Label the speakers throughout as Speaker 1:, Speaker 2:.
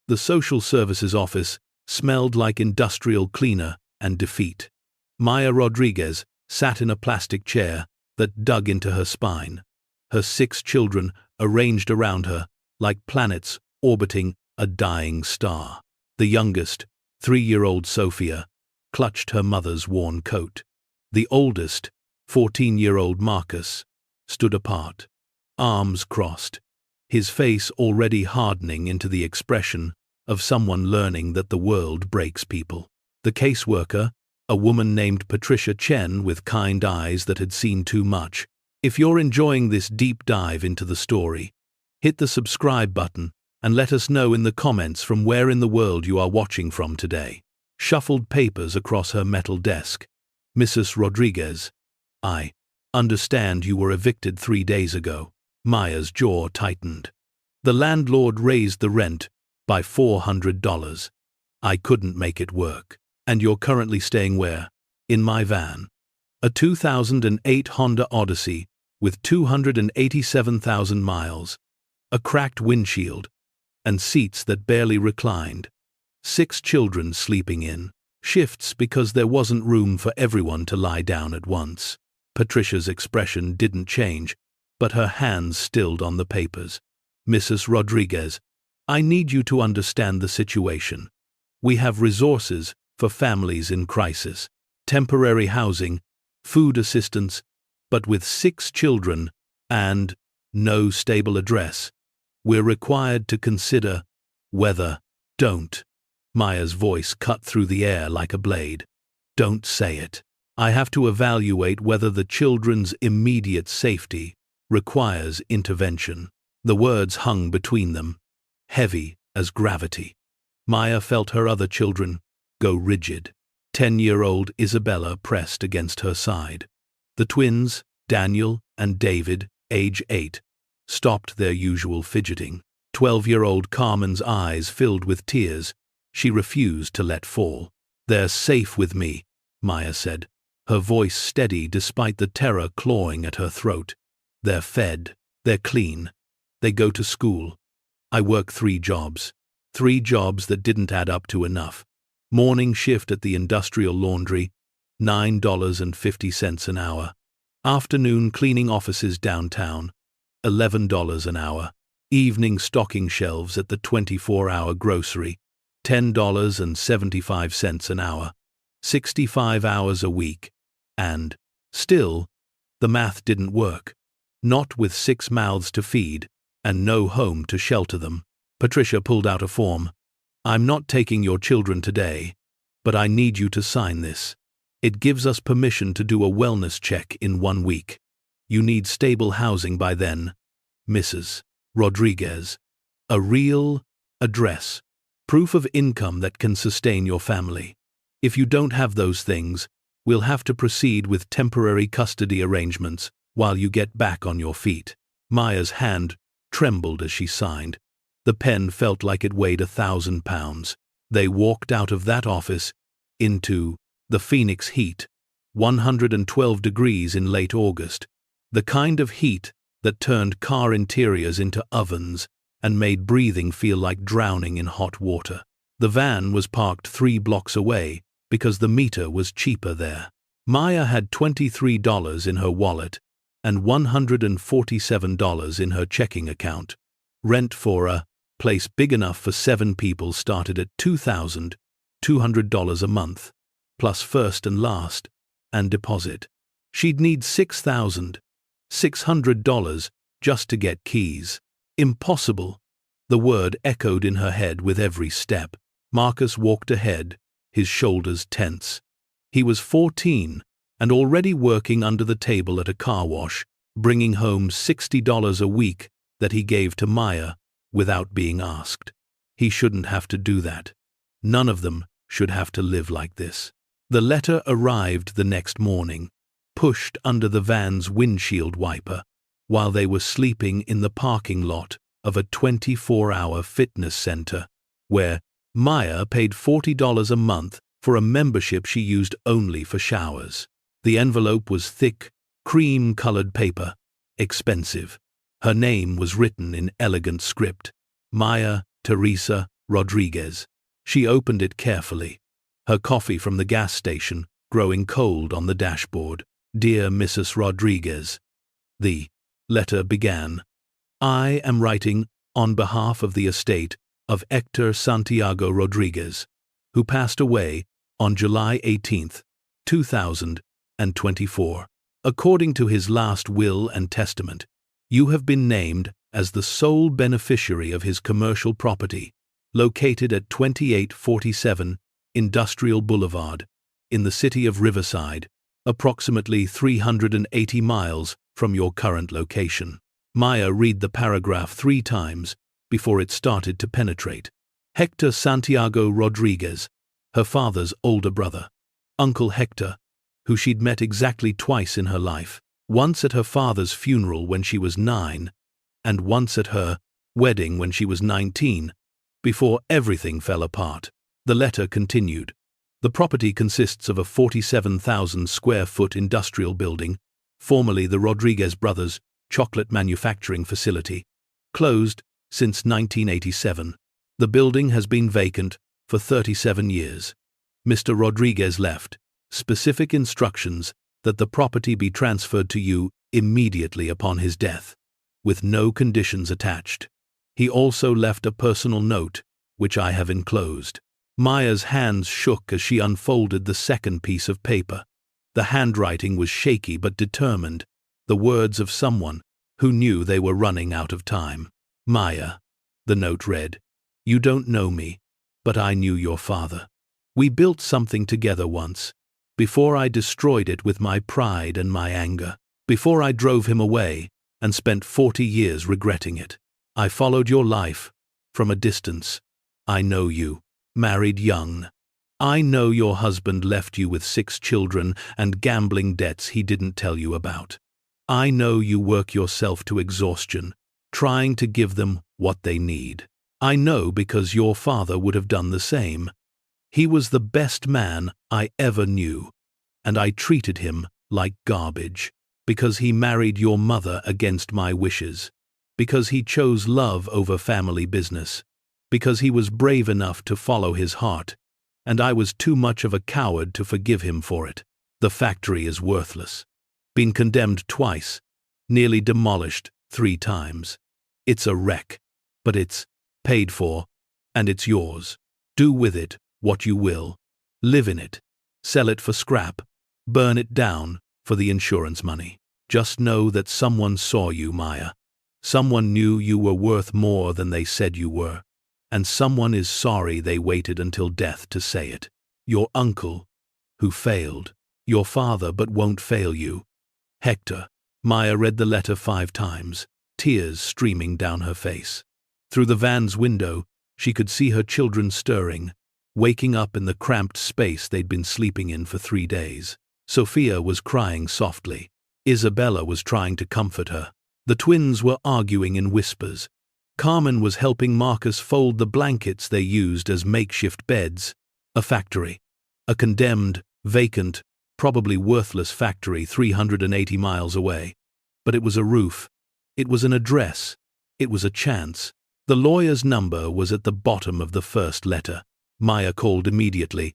Speaker 1: The social services office smelled like industrial cleaner and defeat. Maya Rodriguez sat in a plastic chair that dug into her spine, her 6 children arranged around her like planets orbiting a dying star. The youngest, 3-year-old Sofia, clutched her mother's worn coat. The oldest, 14-year-old Marcus, stood apart, arms crossed, his face already hardening into the expression of someone learning that the world breaks people. The caseworker, a woman named Patricia Chen with kind eyes that had seen too much. If you're enjoying this deep dive into the story, hit the subscribe button and let us know in the comments from where in the world you are watching from today. Shuffled papers across her metal desk. Mrs. Rodriguez, I understand you were evicted 3 days ago. Maya's jaw tightened. The landlord raised the rent by $400. I couldn't make it work. And you're currently staying where? In my van. A 2008 Honda Odyssey with 287,000 miles, a cracked windshield, and seats that barely reclined. 6 children sleeping in shifts because there wasn't room for everyone to lie down at once. Patricia's expression didn't change, but her hands stilled on the papers. Mrs. Rodriguez, I need you to understand the situation. We have resources for families in crisis, temporary housing, food assistance, but with 6 children and no stable address, we're required to consider whether. Don't. Maya's voice cut through the air like a blade. Don't say it. I have to evaluate whether the children's immediate safety requires intervention. The words hung between them, heavy as gravity. Maya felt her other children go rigid. 10-year-old Isabella pressed against her side. The twins, Daniel and David, age 8, stopped their usual fidgeting. 12-year-old Carmen's eyes filled with tears. She refused to let fall. They're safe with me, Maya said, her voice steady despite the terror clawing at her throat. They're fed. They're clean. They go to school. I work 3 jobs. 3 jobs that didn't add up to enough. Morning shift at the industrial laundry, $9.50 an hour. Afternoon cleaning offices downtown, $11 an hour. Evening stocking shelves at the 24-hour grocery, $10.75 an hour. 65 hours a week. And, still, the math didn't work. Not with 6 mouths to feed and no home to shelter them. Patricia pulled out a form. I'm not taking your children today, but I need you to sign this. It gives us permission to do a wellness check in 1 week. You need stable housing by then, Mrs. Rodriguez. A real address, proof of income that can sustain your family. If you don't have those things, we'll have to proceed with temporary custody arrangements while you get back on your feet. Maya's hand trembled as she signed. The pen felt like it weighed 1,000 pounds. They walked out of that office into the Phoenix heat, 112 degrees in late August, the kind of heat that turned car interiors into ovens and made breathing feel like drowning in hot water. The van was parked 3 blocks away because the meter was cheaper there. Maya had $23 in her wallet and $147 in her checking account. Rent for a place big enough for 7 people started at $2,200 a month, plus first and last, and deposit. She'd need $6,600 just to get keys. Impossible. The word echoed in her head with every step. Marcus walked ahead, his shoulders tense. He was 14 and already working under the table at a car wash, bringing home $60 a week that he gave to Maya without being asked. He shouldn't have to do that. None of them should have to live like this. The letter arrived the next morning, pushed under the van's windshield wiper, while they were sleeping in the parking lot of a 24-hour fitness center, where Maya paid $40 a month for a membership she used only for showers. The envelope was thick, cream-colored paper, expensive. Her name was written in elegant script. Maya Teresa Rodriguez. She opened it carefully. Her coffee from the gas station, growing cold on the dashboard. Dear Mrs. Rodriguez. The letter began. I am writing on behalf of the estate of Hector Santiago Rodriguez, who passed away on July 18, 2024. According to his last will and testament, you have been named as the sole beneficiary of his commercial property, located at 2847 Industrial Boulevard, in the city of Riverside, approximately 380 miles from your current location. Maya read the paragraph 3 times before it started to penetrate. Hector Santiago Rodriguez, her father's older brother. Uncle Hector, who she'd met exactly twice in her life, once at her father's funeral when she was 9, and once at her wedding when she was 19, before everything fell apart. The letter continued. The property consists of a 47,000 square foot industrial building, formerly the Rodriguez brothers' chocolate manufacturing facility, closed since 1987. The building has been vacant for 37 years. Mr. Rodriguez left specific instructions that the property be transferred to you immediately upon his death, with no conditions attached. He also left a personal note, which I have enclosed. Maya's hands shook as she unfolded the second piece of paper. The handwriting was shaky but determined, the words of someone who knew they were running out of time. Maya, the note read, you don't know me, but I knew your father. We built something together once, before I destroyed it with my pride and my anger, before I drove him away and spent 40 years regretting it. I followed your life from a distance. I know you, married young. I know your husband left you with 6 children and gambling debts he didn't tell you about. I know you work yourself to exhaustion, trying to give them what they need. I know because your father would have done the same. He was the best man I ever knew, and I treated him like garbage, because he married your mother against my wishes, because he chose love over family business, because he was brave enough to follow his heart, and I was too much of a coward to forgive him for it. The factory is worthless. Been condemned twice, nearly demolished 3 times. It's a wreck, but it's paid for, and it's yours. Do with it what you will. Live in it. Sell it for scrap. Burn it down for the insurance money. Just know that someone saw you, Maya. Someone knew you were worth more than they said you were, and someone is sorry they waited until death to say it. Your uncle, who failed. Your father but won't fail you. Hector. Maya read the letter 5 times, tears streaming down her face. Through the van's window, she could see her children stirring, waking up in the cramped space they'd been sleeping in for 3 days. Sofia was crying softly. Isabella was trying to comfort her. The twins were arguing in whispers. Carmen was helping Marcus fold the blankets they used as makeshift beds. A factory. A condemned, vacant, probably worthless factory 380 miles away. But it was a roof. It was an address. It was a chance. The lawyer's number was at the bottom of the first letter. Maya called immediately,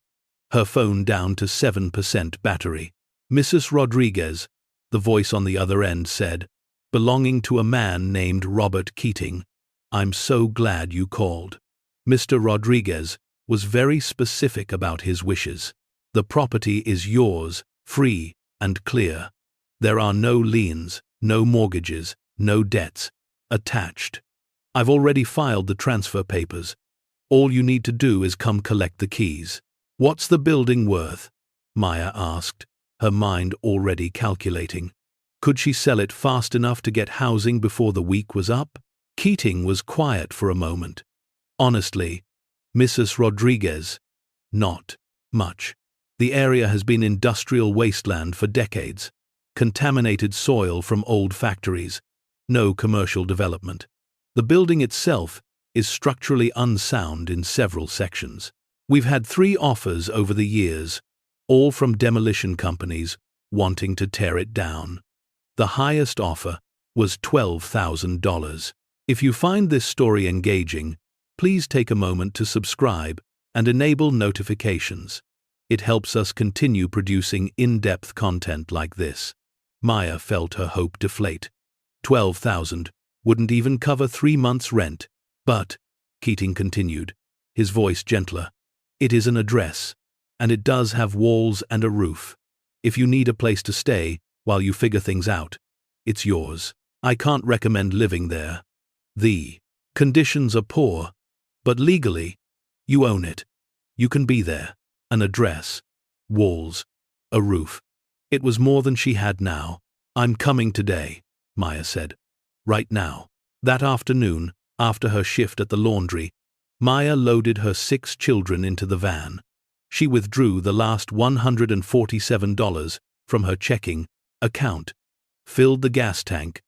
Speaker 1: her phone down to 7% battery. Mrs. Rodriguez, the voice on the other end said, belonging to a man named Robert Keating. I'm so glad you called. Mr. Rodriguez was very specific about his wishes. The property is yours, free and clear. There are no liens, no mortgages, no debts attached. I've already filed the transfer papers. All you need to do is come collect the keys. What's the building worth? Maya asked, her mind already calculating. Could she sell it fast enough to get housing before the week was up? Keating was quiet for a moment. Honestly, Mrs. Rodriguez, not much. The area has been industrial wasteland for decades. Contaminated soil from old factories. No commercial development. The building itself is structurally unsound in several sections. We've had 3 offers over the years, all from demolition companies wanting to tear it down. The highest offer was $12,000. If you find this story engaging, Please take a moment to subscribe and enable notifications. It helps us continue producing in-depth content like this. Maya felt her hope deflate. 12,000 wouldn't even cover 3 months' rent. But, Keating continued, his voice gentler, it is an address, and it does have walls and a roof. If you need a place to stay while you figure things out, it's yours. I can't recommend living there. The conditions are poor, but legally, you own it. You can be there. An address, walls, a roof. It was more than she had now. I'm coming today, Maya said. Right now. That afternoon, after her shift at the laundry, Maya loaded her 6 children into the van. She withdrew the last $147 from her checking account, filled the gas tank,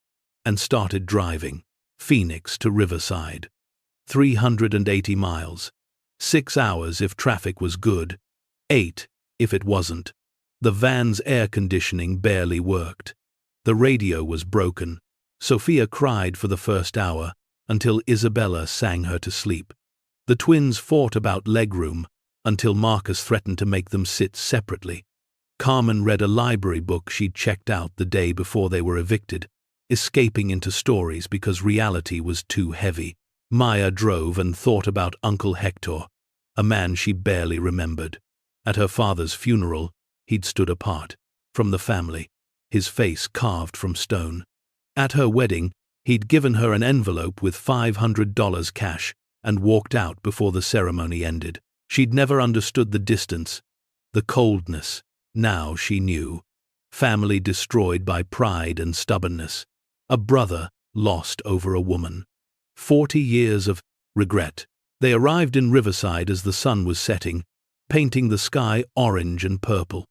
Speaker 1: and started driving. Phoenix to Riverside. 380 miles. 6 hours if traffic was good. 8 if it wasn't. The van's air conditioning barely worked. The radio was broken. Sofia cried for the first hour, until Isabella sang her to sleep. The twins fought about legroom, until Marcus threatened to make them sit separately. Carmen read a library book she'd checked out the day before they were evicted, escaping into stories because reality was too heavy. Maya drove and thought about Uncle Hector, a man she barely remembered. At her father's funeral, he'd stood apart from the family, his face carved from stone. At her wedding, he'd given her an envelope with $500 cash and walked out before the ceremony ended. She'd never understood the distance, the coldness. Now she knew. Family destroyed by pride and stubbornness. A brother lost over a woman. 40 years of regret. They arrived in Riverside as the sun was setting, painting the sky orange and purple.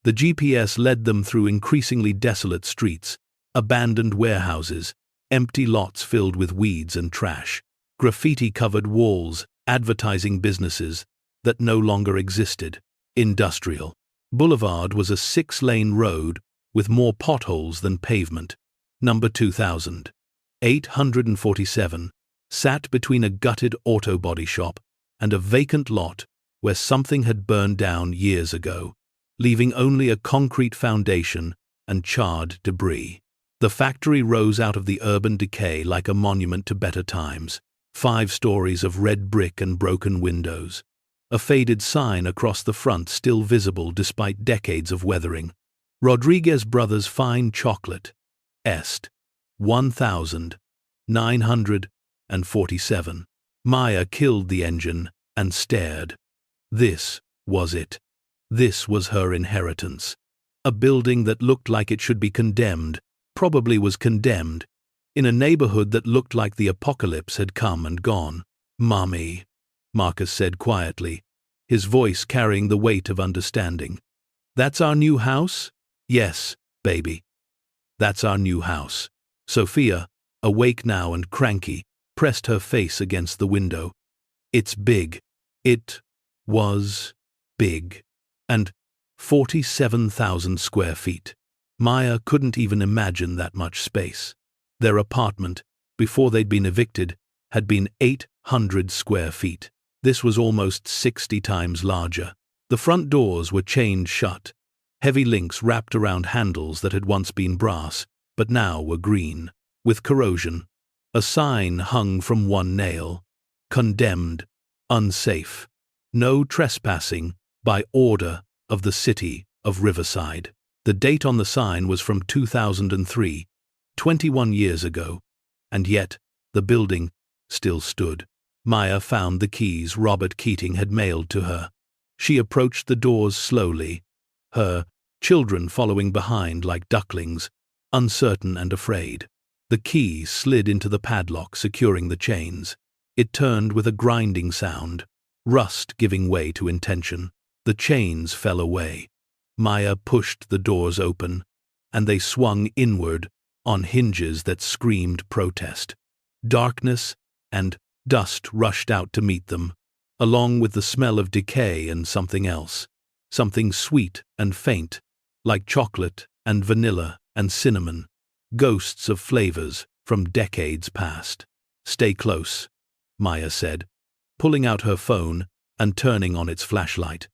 Speaker 1: The GPS led them through increasingly desolate streets, abandoned warehouses, empty lots filled with weeds and trash, graffiti-covered walls advertising businesses that no longer existed. Industrial Boulevard was a 6-lane road with more potholes than pavement. Number 2847 sat between a gutted auto body shop and a vacant lot where something had burned down years ago, leaving only a concrete foundation and charred debris. The factory rose out of the urban decay like a monument to better times. 5 stories of red brick and broken windows. A faded sign across the front still visible despite decades of weathering. Rodriguez Brothers Fine Chocolate. Est. 1947. Maya killed the engine and stared. This was it. This was her inheritance. A building that looked like it should be condemned, probably was condemned, in a neighborhood that looked like the apocalypse had come and gone. Mommy, Marcus said quietly, his voice carrying the weight of understanding. That's our new house? Yes, baby. That's our new house. Sofia, awake now and cranky, pressed her face against the window. It's big. It was big. And 47,000 square feet. Maya couldn't even imagine that much space. Their apartment, before they'd been evicted, had been 800 square feet. This was almost 60 times larger. The front doors were chained shut, heavy links wrapped around handles that had once been brass, but now were green, with corrosion. A sign hung from one nail. Condemned. Unsafe. No trespassing by order of the city of Riverside. The date on the sign was from 2003, 21 years ago, and yet the building still stood. Maya found the keys Robert Keating had mailed to her. She approached the doors slowly, her children following behind like ducklings, uncertain and afraid. The key slid into the padlock securing the chains. It turned with a grinding sound, rust giving way to intention. The chains fell away. Maya pushed the doors open, and they swung inward on hinges that screamed protest. Darkness and dust rushed out to meet them, along with the smell of decay and something else, something sweet and faint, like chocolate and vanilla and cinnamon, ghosts of flavors from decades past. Stay close, Maya said, pulling out her phone and turning on its flashlight.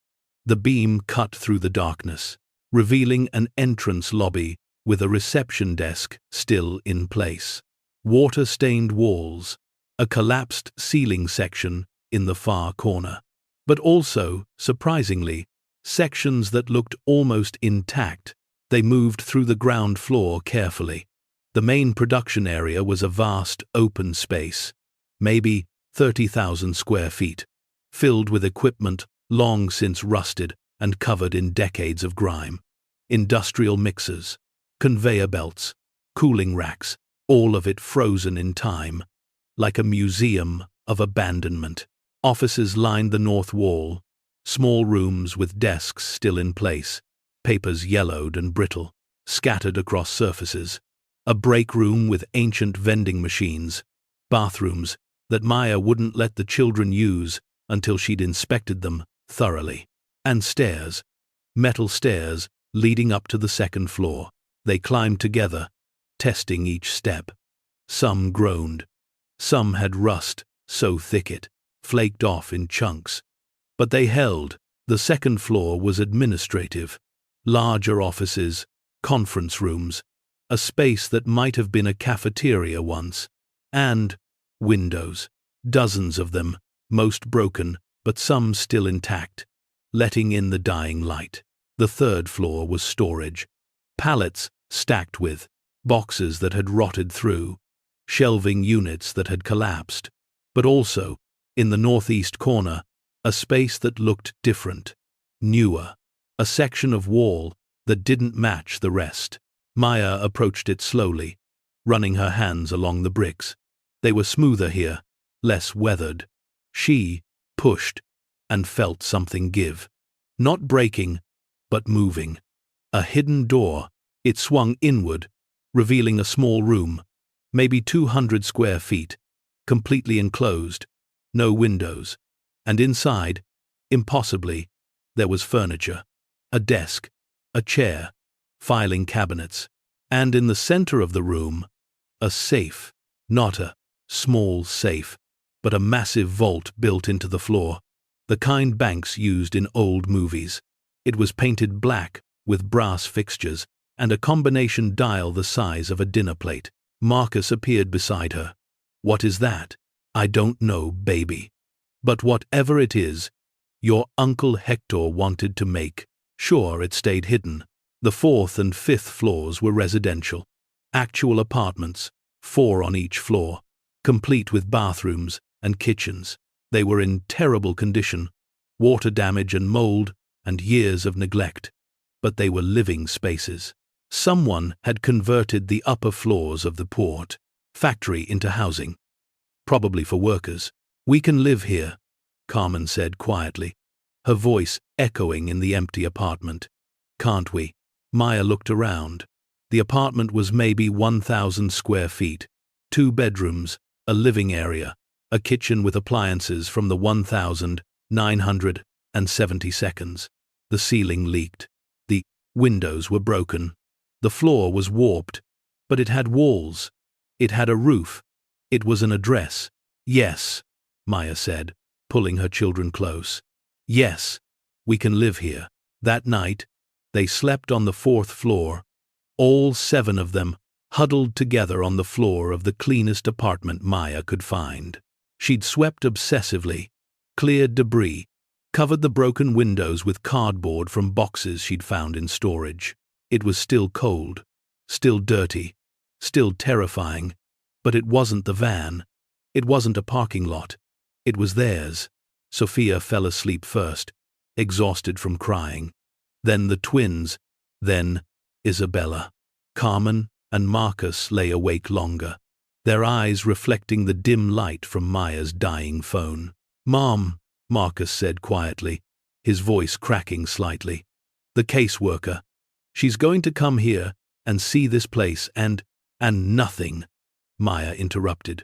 Speaker 1: The beam cut through the darkness, revealing an entrance lobby with a reception desk still in place. Water-stained walls, a collapsed ceiling section in the far corner. But also, surprisingly, sections that looked almost intact. They moved through the ground floor carefully. The main production area was a vast, open space, maybe 30,000 square feet, filled with equipment long since rusted and covered in decades of grime. Industrial mixers, conveyor belts, cooling racks, all of it frozen in time, like a museum of abandonment. Offices lined the north wall, small rooms with desks still in place, papers yellowed and brittle, scattered across surfaces. A break room with ancient vending machines, bathrooms that Maya wouldn't let the children use until she'd inspected them thoroughly. And stairs, metal stairs leading up to the second floor. They climbed together, testing each step. Some groaned. Some had rust so thick it flaked off in chunks. But they held. The second floor was administrative. Larger offices, conference rooms, a space that might have been a cafeteria once. And windows. Dozens of them, most broken, but some still intact, letting in the dying light. The third floor was storage. Pallets stacked with boxes that had rotted through, shelving units that had collapsed. But also, in the northeast corner, a space that looked different, newer, a section of wall that didn't match the rest. Maya approached it slowly, running her hands along the bricks. They were smoother here, less weathered. She pushed and felt something give. Not breaking, but moving. A hidden door. It swung inward, revealing a small room, maybe 200 square feet, completely enclosed, no windows. And inside, impossibly, there was furniture. A desk, a chair, filing cabinets. And in the center of the room, a safe. Not a small safe, but a massive vault built into the floor, the kind banks used in old movies. It was painted black with brass fixtures and a combination dial the size of a dinner plate. Marcus appeared beside her. "What is that?" "I don't know, baby. But whatever it is, your Uncle Hector wanted to make sure it stayed hidden." The fourth and fifth floors were residential. Actual apartments, 4 on each floor, complete with bathrooms and kitchens. They were in terrible condition, water damage and mold and years of neglect. But they were living spaces. Someone had converted the upper floors of the port factory into housing, probably for workers. "We can live here," Carmen said quietly, her voice echoing in the empty apartment. "Can't we?" Maya looked around. The apartment was maybe 1,000 square feet, 2 bedrooms, a living area, a kitchen with appliances from the 1972nd. The ceiling leaked. The windows were broken. The floor was warped, but it had walls. It had a roof. It was an address. "Yes," Maya said, pulling her children close. "Yes, we can live here." That night, they slept on the 4th floor, all 7 of them huddled together on the floor of the cleanest apartment Maya could find. She'd swept obsessively, cleared debris, covered the broken windows with cardboard from boxes she'd found in storage. It was still cold, still dirty, still terrifying, but it wasn't the van. It wasn't a parking lot. It was theirs. Sofia fell asleep first, exhausted from crying. Then the twins, then Isabella. Carmen and Marcus lay awake longer, their eyes reflecting the dim light from Maya's dying phone. "Mom," Marcus said quietly, his voice cracking slightly. "The caseworker. She's going to come here and see this place and nothing," Maya interrupted,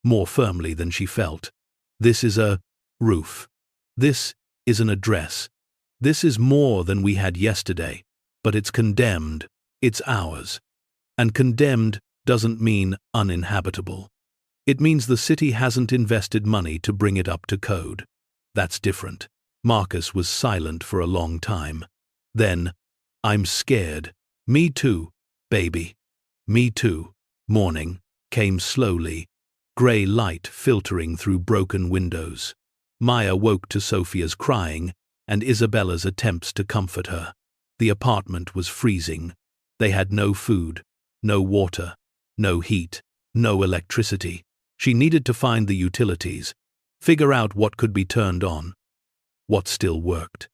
Speaker 1: more firmly than she felt. "This is a roof. This is an address. This is more than we had yesterday, but it's condemned. It's ours. And condemned doesn't mean uninhabitable." It means the city hasn't invested money to bring it up to code. That's different. Marcus was silent for a long time. Then, I'm scared. Me too, baby. Me too. Morning came slowly, grey light filtering through broken windows. Maya woke to Sofia's crying and Isabella's attempts to comfort her. The apartment was freezing. They had no food, no water, no heat, no electricity. She needed to find the utilities, figure out what could be turned on, what still worked.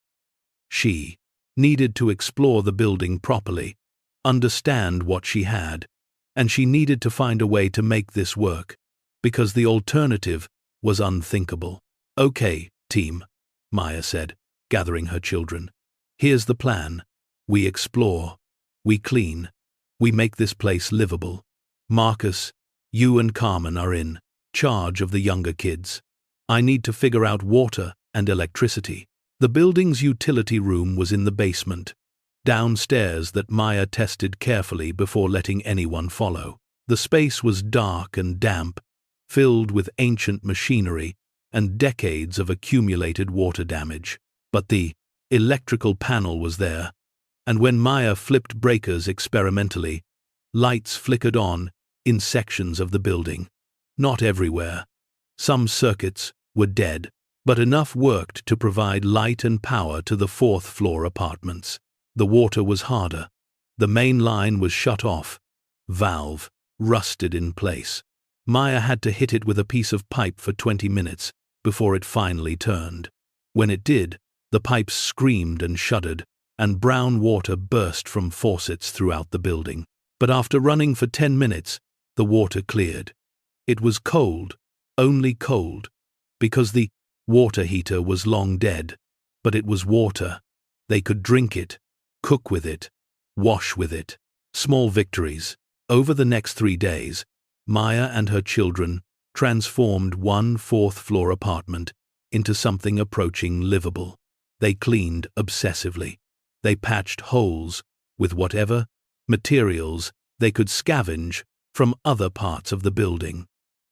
Speaker 1: She needed to explore the building properly, understand what she had, and she needed to find a way to make this work, because the alternative was unthinkable. Okay, team, Maya said, gathering her children. Here's the plan. We explore, we clean, we make this place livable. Marcus, you and Carmen are in charge of the younger kids. I need to figure out water and electricity. The building's utility room was in the basement, downstairs that Maya tested carefully before letting anyone follow. The space was dark and damp, filled with ancient machinery and decades of accumulated water damage. But the electrical panel was there, and when Maya flipped breakers experimentally, lights flickered on in sections of the building. Not everywhere. Some circuits were dead, but enough worked to provide light and power to the fourth-floor apartments. The water was harder. The main line was shut off. Valve rusted in place. Maya had to hit it with a piece of pipe for 20 minutes before it finally turned. When it did, the pipes screamed and shuddered, and brown water burst from faucets throughout the building. But after running for 10 minutes, the water cleared. It was cold, only cold, because the water heater was long dead, but it was water. They could drink it, cook with it, wash with it. Small victories. Over the next 3 days, Maya and her children transformed one fourth-floor apartment into something approaching livable. They cleaned obsessively. They patched holes with whatever materials they could scavenge from other parts of the building.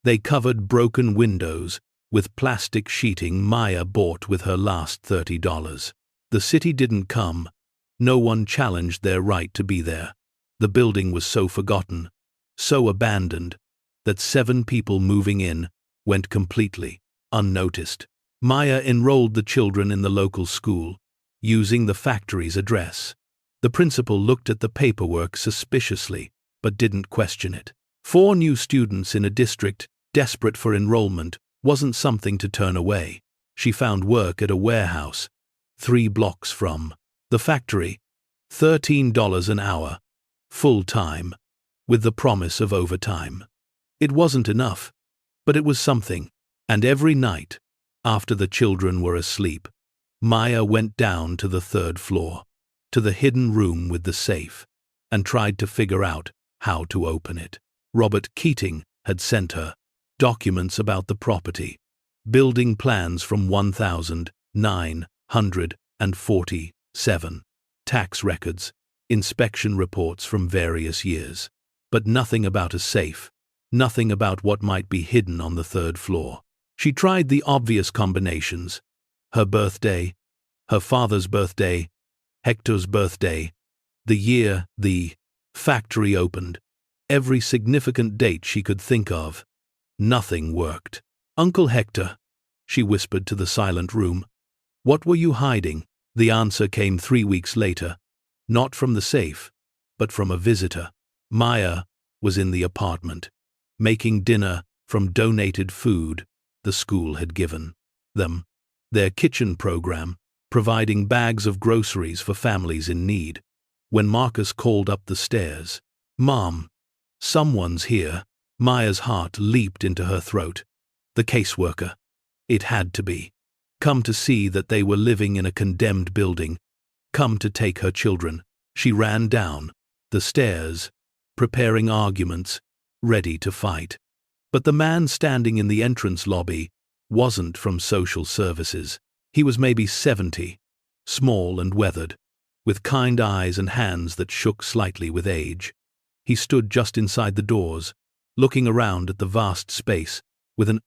Speaker 1: They covered broken windows with plastic sheeting Maya bought with her last $30. The city didn't come. No one challenged their right to be there. The building was so forgotten, so abandoned, that 7 people moving in went completely unnoticed. Maya enrolled the children in the local school, using the factory's address. The principal looked at the paperwork suspiciously, but didn't question it. 4 new students in a district desperate for enrollment wasn't something to turn away. She found work at a warehouse, 3 blocks from the factory, $13 an hour, full-time, with the promise of overtime. It wasn't enough, but it was something, and every night, after the children were asleep, Maya went down to the 3rd floor, to the hidden room with the safe, and tried to figure out how to open it. Robert Keating had sent her documents about the property, building plans from 1947, tax records, inspection reports from various years, but nothing about a safe, nothing about what might be hidden on the 3rd floor. She tried the obvious combinations: her birthday, her father's birthday, Hector's birthday, the year the factory opened, every significant date she could think of. Nothing worked. "Uncle Hector," she whispered to the silent room, "what were you hiding?" The answer came 3 weeks later, not from the safe, but from a visitor. Maya was in the apartment, making dinner from donated food the school had given them. Their kitchen program, providing bags of groceries for families in need. When Marcus called up the stairs, "Mom, someone's here." Maya's heart leaped into her throat. The caseworker. It had to be. Come to see that they were living in a condemned building. Come to take her children. She ran down the stairs, preparing arguments, ready to fight. But the man standing in the entrance lobby wasn't from social services. He was maybe 70, small and weathered, with kind eyes and hands that shook slightly with age. He stood just inside the doors, looking around at the vast space with an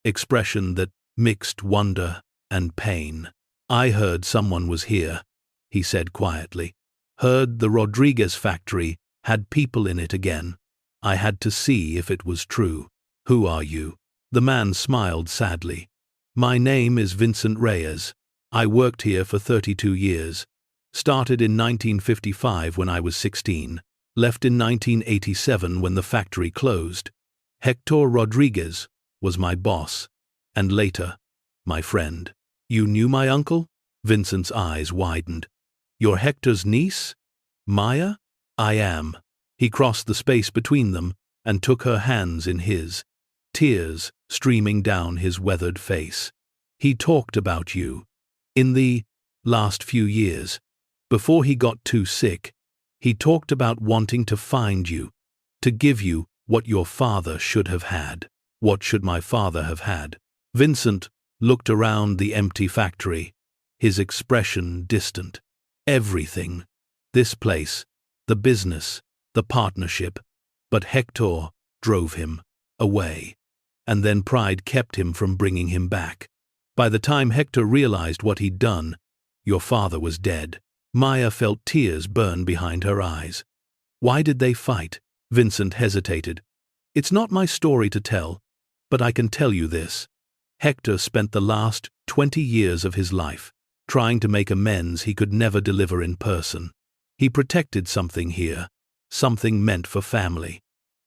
Speaker 1: expression that mixed wonder and pain. "I heard someone was here," he said quietly. "Heard the Rodriguez factory had people in it again. I had to see if it was true." "Who are you?" The man smiled sadly. "My name is Vincent Reyes. I worked here for 32 years. Started in 1955 when I was 16. Left in 1987 when the factory closed. Hector Rodriguez was my boss, and later, my friend." "You knew my uncle?" Vincent's eyes widened. "You're Hector's niece? Maya?" "I am." He crossed the space between them and took her hands in his, tears streaming down his weathered face. "He talked about you. In the last few years, before he got too sick, he talked about wanting to find you, to give you what your father should have had." "What should my father have had?" Vincent looked around the empty factory, his expression distant. "Everything. This place, the business, the partnership. But Hector drove him away. And then pride kept him from bringing him back. By the time Hector realized what he'd done, your father was dead." Maya felt tears burn behind her eyes. "Why did they fight?" Vincent hesitated. "It's not my story to tell, but I can tell you this. Hector spent the last 20 years of his life trying to make amends he could never deliver in person. He protected something here, something meant for family.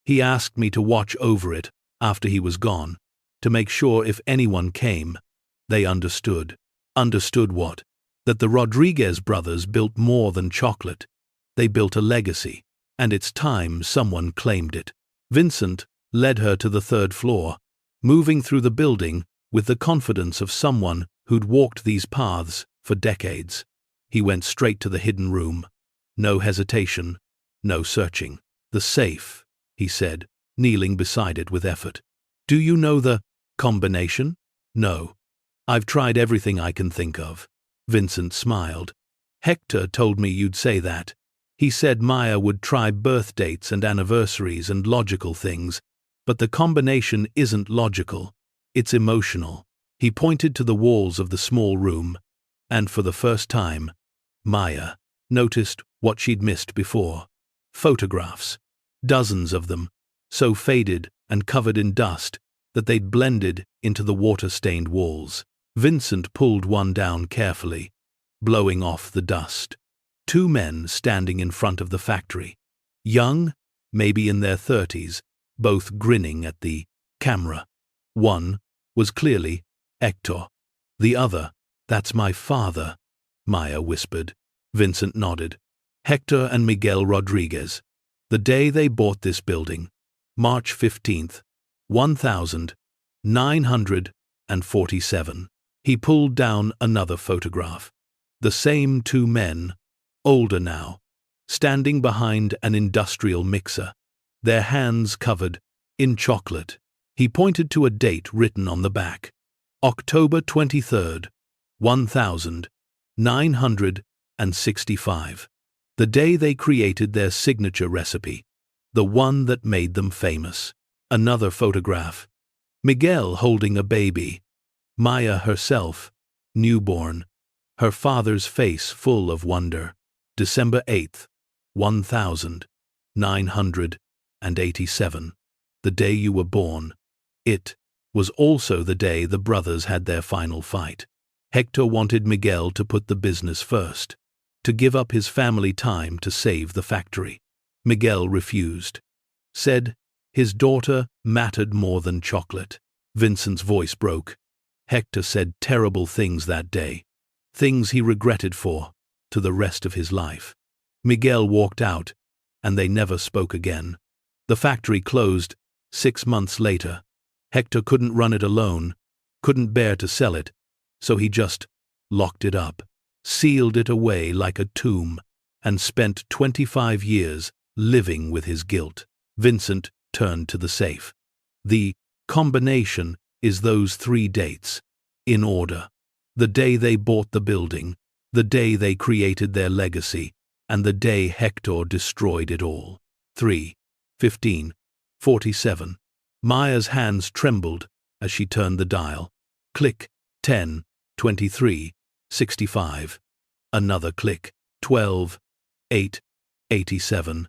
Speaker 1: He asked me to watch over it after he was gone, to make sure if anyone came, they understood." "Understood what?" "That the Rodriguez brothers built more than chocolate. They built a legacy, and it's time someone claimed it." Vincent led her to the 3rd floor, moving through the building with the confidence of someone who'd walked these paths for decades. He went straight to the hidden room. No hesitation, no searching. "The safe," he said, kneeling beside it with effort. "Do you know the combination?" "No. I've tried everything I can think of." Vincent smiled. "Hector told me you'd say that. He said Maya would try birth dates and anniversaries and logical things, but the combination isn't logical, it's emotional." He pointed to the walls of the small room, and for the first time, Maya noticed what she'd missed before. Photographs. Dozens of them, so faded and covered in dust that they'd blended into the water-stained walls. Vincent pulled one down carefully, blowing off the dust. 2 men standing in front of the factory. Young, maybe in their 30s, both grinning at the camera. One was clearly Hector. The other, "That's my father," Maya whispered. Vincent nodded. "Hector and Miguel Rodriguez. The day they bought this building, March 15th, 1947. He pulled down another photograph. The same 2 men, older now, standing behind an industrial mixer, their hands covered in chocolate. He pointed to a date written on the back. October 23rd, 1965. The day they created their signature recipe, the one that made them famous. Another photograph. Miguel holding a baby. Maya herself, newborn, her father's face full of wonder. December 8th, 1987. The day you were born. It was also the day the brothers had their final fight. Hector wanted Miguel to put the business first, to give up his family time to save the factory. Miguel refused. Said his daughter mattered more than chocolate. Vincent's voice broke. Hector said terrible things that day, things he regretted to the rest of his life. Miguel walked out, and they never spoke again. The factory closed 6 months later. Hector couldn't run it alone, couldn't bear to sell it, so he just locked it up, sealed it away like a tomb, and spent 25 years living with his guilt. Vincent turned to the safe. The combination is those 3 dates, in order. The day they bought the building, the day they created their legacy, and the day Hector destroyed it all. 3:15, 47. Maya's hands trembled as she turned the dial. Click. 10, 23, 65. Another click. 12, 8, 87.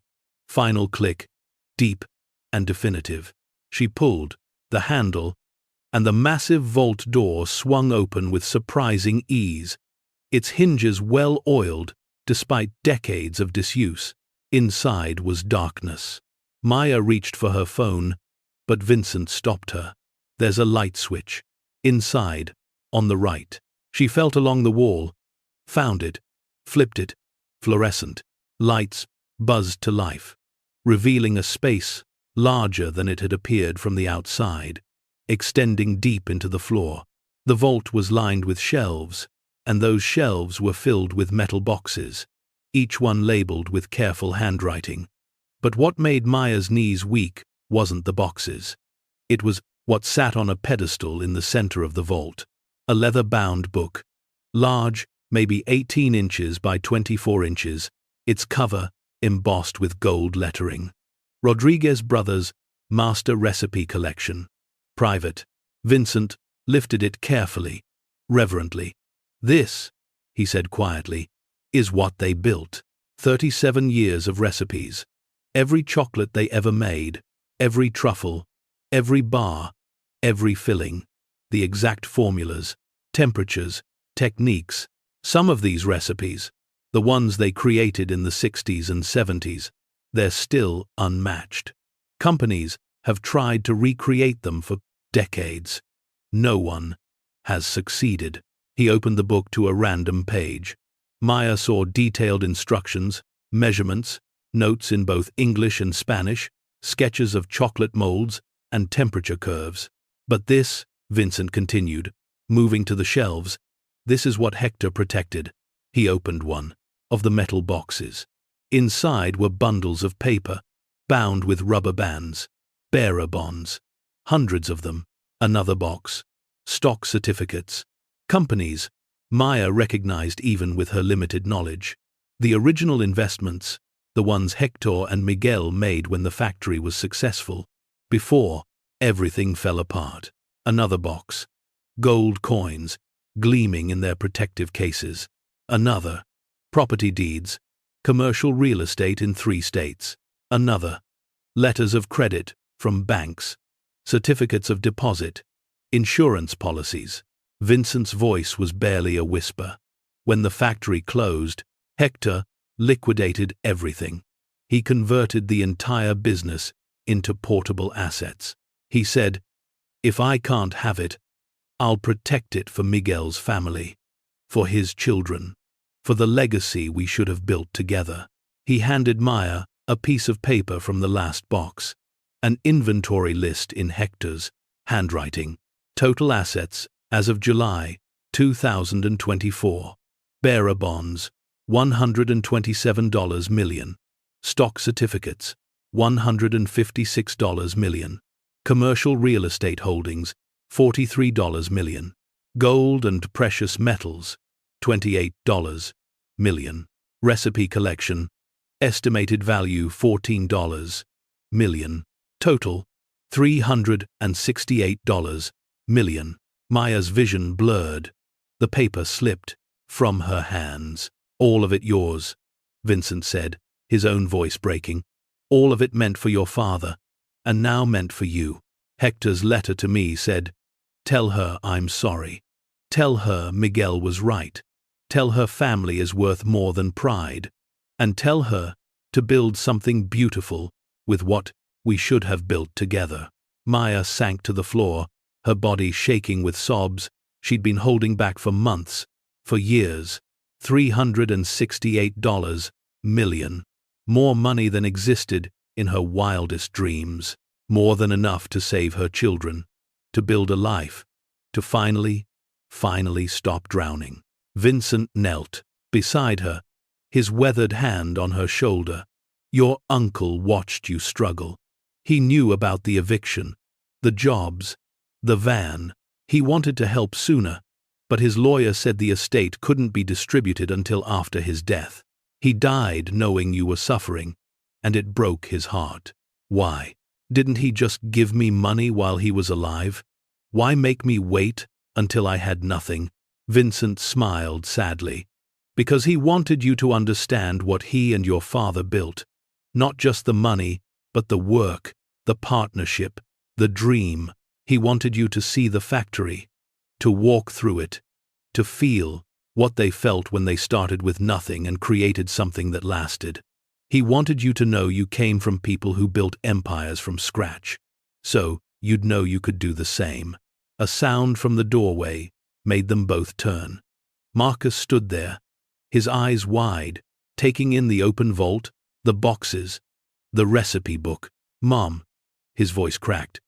Speaker 1: Final click. Deep and definitive. She pulled the handle, and the massive vault door swung open with surprising ease, its hinges well oiled despite decades of disuse. Inside was darkness. Maya reached for her phone, but Vincent stopped her. There's a light switch. Inside, on the right. She felt along the wall, found it, flipped it. Fluorescent lights buzzed to life, revealing a space larger than it had appeared from the outside, extending deep into the floor. The vault was lined with shelves, and those shelves were filled with metal boxes, each one labeled with careful handwriting. But what made Maya's knees weak wasn't the boxes. It was what sat on a pedestal in the center of the vault, a leather-bound book, large, maybe 18 inches by 24 inches, its cover embossed with gold lettering. Rodriguez Brothers' Master Recipe Collection. Private. Vincent lifted it carefully, reverently. This, he said quietly, is what they built. 37 years of recipes. Every chocolate they ever made, every truffle, every bar, every filling, the exact formulas, temperatures, techniques. Some of these recipes, the ones they created in the 60s and 70s, they're still unmatched. Companies have tried to recreate them for decades. No one has succeeded. He opened the book to a random page. Maya saw detailed instructions, measurements, notes in both English and Spanish, sketches of chocolate molds, and temperature curves. But this, Vincent continued, moving to the shelves, this is what Hector protected. He opened one of the metal boxes. Inside were bundles of paper, bound with rubber bands, bearer bonds, hundreds of them. Another box, stock certificates, companies Maya recognized even with her limited knowledge. The original investments, the ones Hector and Miguel made when the factory was successful, before everything fell apart. Another box, gold coins, gleaming in their protective cases. Another, property deeds, commercial real estate in 3 states. Another, letters of credit from banks, certificates of deposit, insurance policies. Vincent's voice was barely a whisper. When the factory closed, Hector liquidated everything. He converted the entire business into portable assets. He said, "If I can't have it, I'll protect it for Miguel's family, for his children, for the legacy we should have built together." He handed Maya a piece of paper from the last box, an inventory list in Hector's handwriting. Total assets as of July 2024. Bearer bonds, $127 million. Stock certificates, $156 million. Commercial real estate holdings, $43 million. Gold and precious metals, $28 million. Recipe collection, estimated value $14 million. Total, $368 million. Maya's vision blurred. The paper slipped from her hands. "All of it yours," Vincent said, his own voice breaking. "All of it meant for your father, and now meant for you." Hector's letter to me said, "Tell her I'm sorry. Tell her Miguel was right. Tell her family is worth more than pride. And tell her to build something beautiful with what we should have built together." Maya sank to the floor, her body shaking with sobs she'd been holding back for months, for years. $368 million. More money than existed in her wildest dreams. More than enough to save her children, to build a life, to finally stop drowning. Vincent knelt beside her, his weathered hand on her shoulder. "Your uncle watched you struggle. He knew about the eviction, the jobs, the van. He wanted to help sooner, but his lawyer said the estate couldn't be distributed until after his death. He died knowing you were suffering, and it broke his heart. Why? Didn't he just give me money while he was alive? Why make me wait until I had nothing? Vincent smiled sadly. Because he wanted you to understand what he and your father built. Not just the money, but the work, the partnership, the dream. He wanted you to see the factory, to walk through it, to feel what they felt when they started with nothing and created something that lasted. He wanted you to know you came from people who built empires from scratch. So, you'd know you could do the same. A sound from the doorway made them both turn. Marcus stood there, his eyes wide, taking in the open vault, the boxes, the recipe book. "Mom," his voice cracked.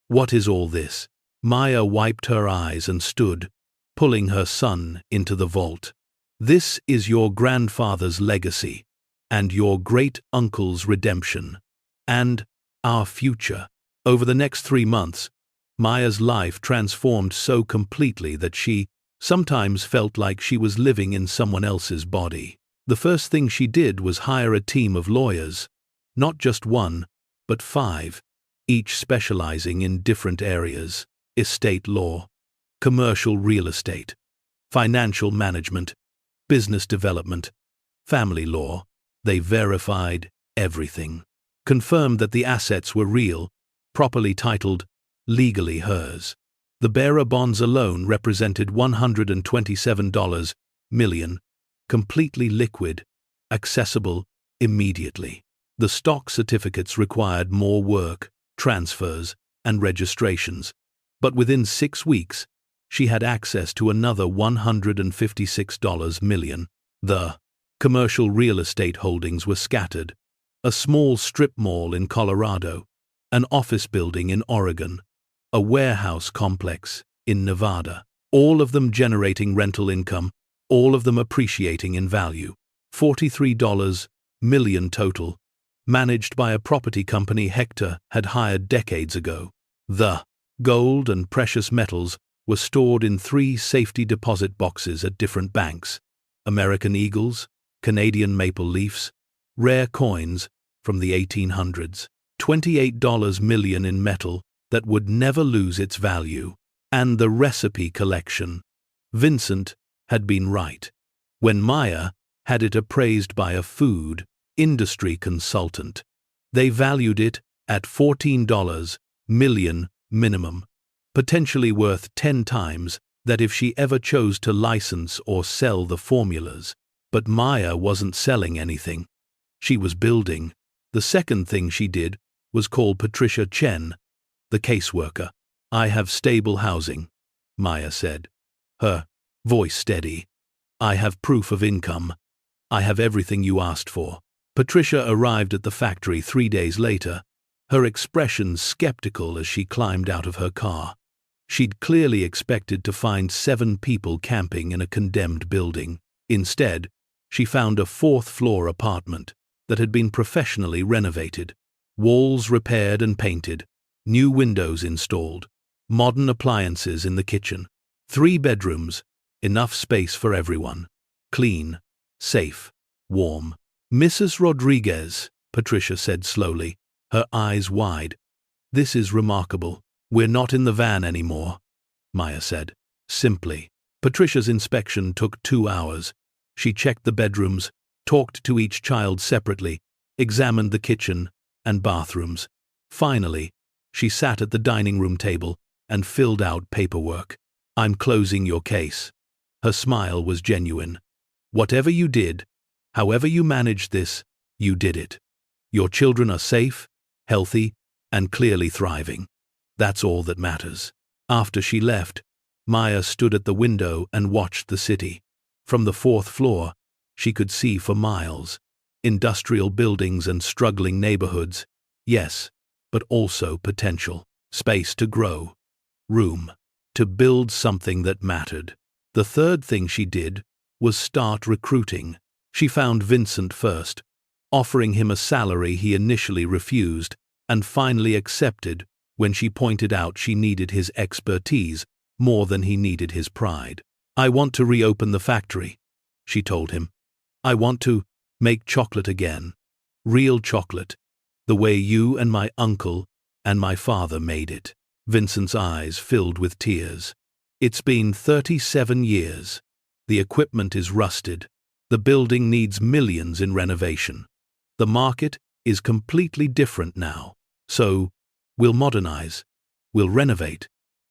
Speaker 1: "What is all this?" Maya wiped her eyes and stood, pulling her son into the vault. "This is your grandfather's legacy, and your great-uncle's redemption, and our future." Over the next 3 months, Maya's life transformed so completely that she sometimes felt like she was living in someone else's body. The first thing she did was hire a team of lawyers, not just one, but 5, each specializing in different areas: estate law, commercial real estate, financial management, business development, family law. They verified everything, confirmed that the assets were real, properly titled, legally hers. The bearer bonds alone represented $127 million, completely liquid, accessible immediately. The stock certificates required more work, transfers, and registrations, but within 6 weeks, she had access to another $156 million. The commercial real estate holdings were scattered: a small strip mall in Colorado, an office building in Oregon, a warehouse complex in Nevada, all of them generating rental income, all of them appreciating in value. $43 million total, managed by a property company Hector had hired decades ago. The gold and precious metals were stored in 3 safety deposit boxes at different banks: American Eagles, Canadian maple leafs, rare coins from the 1800s, $28 million in metal that would never lose its value, and the recipe collection. Vincent had been right when Maya had it appraised by a food industry consultant. They valued it at $14 million minimum, potentially worth 10 times that if she ever chose to license or sell the formulas. But Maya wasn't selling anything. She was building. The second thing she did was call Patricia Chen, the caseworker. "I have stable housing," Maya said, her voice steady. "I have proof of income. I have everything you asked for." Patricia arrived at the factory 3 days later, her expression skeptical as she climbed out of her car. She'd clearly expected to find 7 people camping in a condemned building. Instead, she found a 4th-floor apartment that had been professionally renovated, walls repaired and painted, new windows installed, modern appliances in the kitchen. 3 bedrooms, enough space for everyone. Clean, safe, warm. "Mrs. Rodriguez," Patricia said slowly, her eyes wide. "This is remarkable. We're not in the van anymore," Maya said, simply. Patricia's inspection took 2 hours. She checked the bedrooms, talked to each child separately, examined the kitchen and bathrooms. Finally, she sat at the dining room table and filled out paperwork. "I'm closing your case." Her smile was genuine. "Whatever you did, however you managed this, you did it. Your children are safe, healthy, and clearly thriving. That's all that matters." After she left, Maya stood at the window and watched the city. From the 4th floor, she could see for miles. Industrial buildings and struggling neighborhoods, yes, but also potential. Space to grow. Room to build something that mattered. The third thing she did was start recruiting. She found Vincent first, offering him a salary he initially refused and finally accepted when she pointed out she needed his expertise more than he needed his pride. "I want to reopen the factory," she told him. "I want to make chocolate again. Real chocolate, the way you and my uncle And my father made it. Vincent's eyes filled with tears. It's been 37 years. The equipment is rusted. The building needs millions in renovation. The market is completely different now. So, we'll modernize. We'll renovate.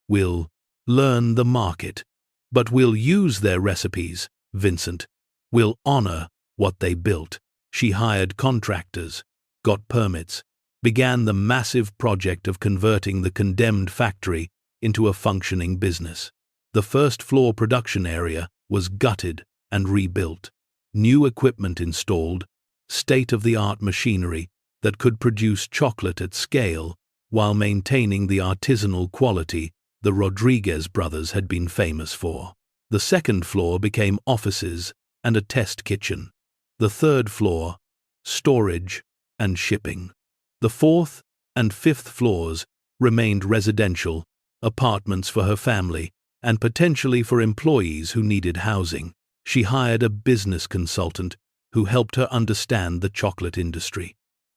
Speaker 1: We'll learn the market. But we'll use their recipes, Vincent. We'll honor what they built. She hired contractors, got permits, began the massive project of converting the condemned factory into a functioning business. The first-floor production area was gutted and rebuilt. New equipment installed, state-of-the-art machinery that could produce chocolate at scale while maintaining the artisanal quality the Rodriguez brothers had been famous for. The second floor became offices and a test kitchen. The third floor, storage and shipping. The fourth and fifth floors remained residential, apartments for her family, and potentially for employees who needed housing. She hired a business consultant who helped her understand the chocolate industry.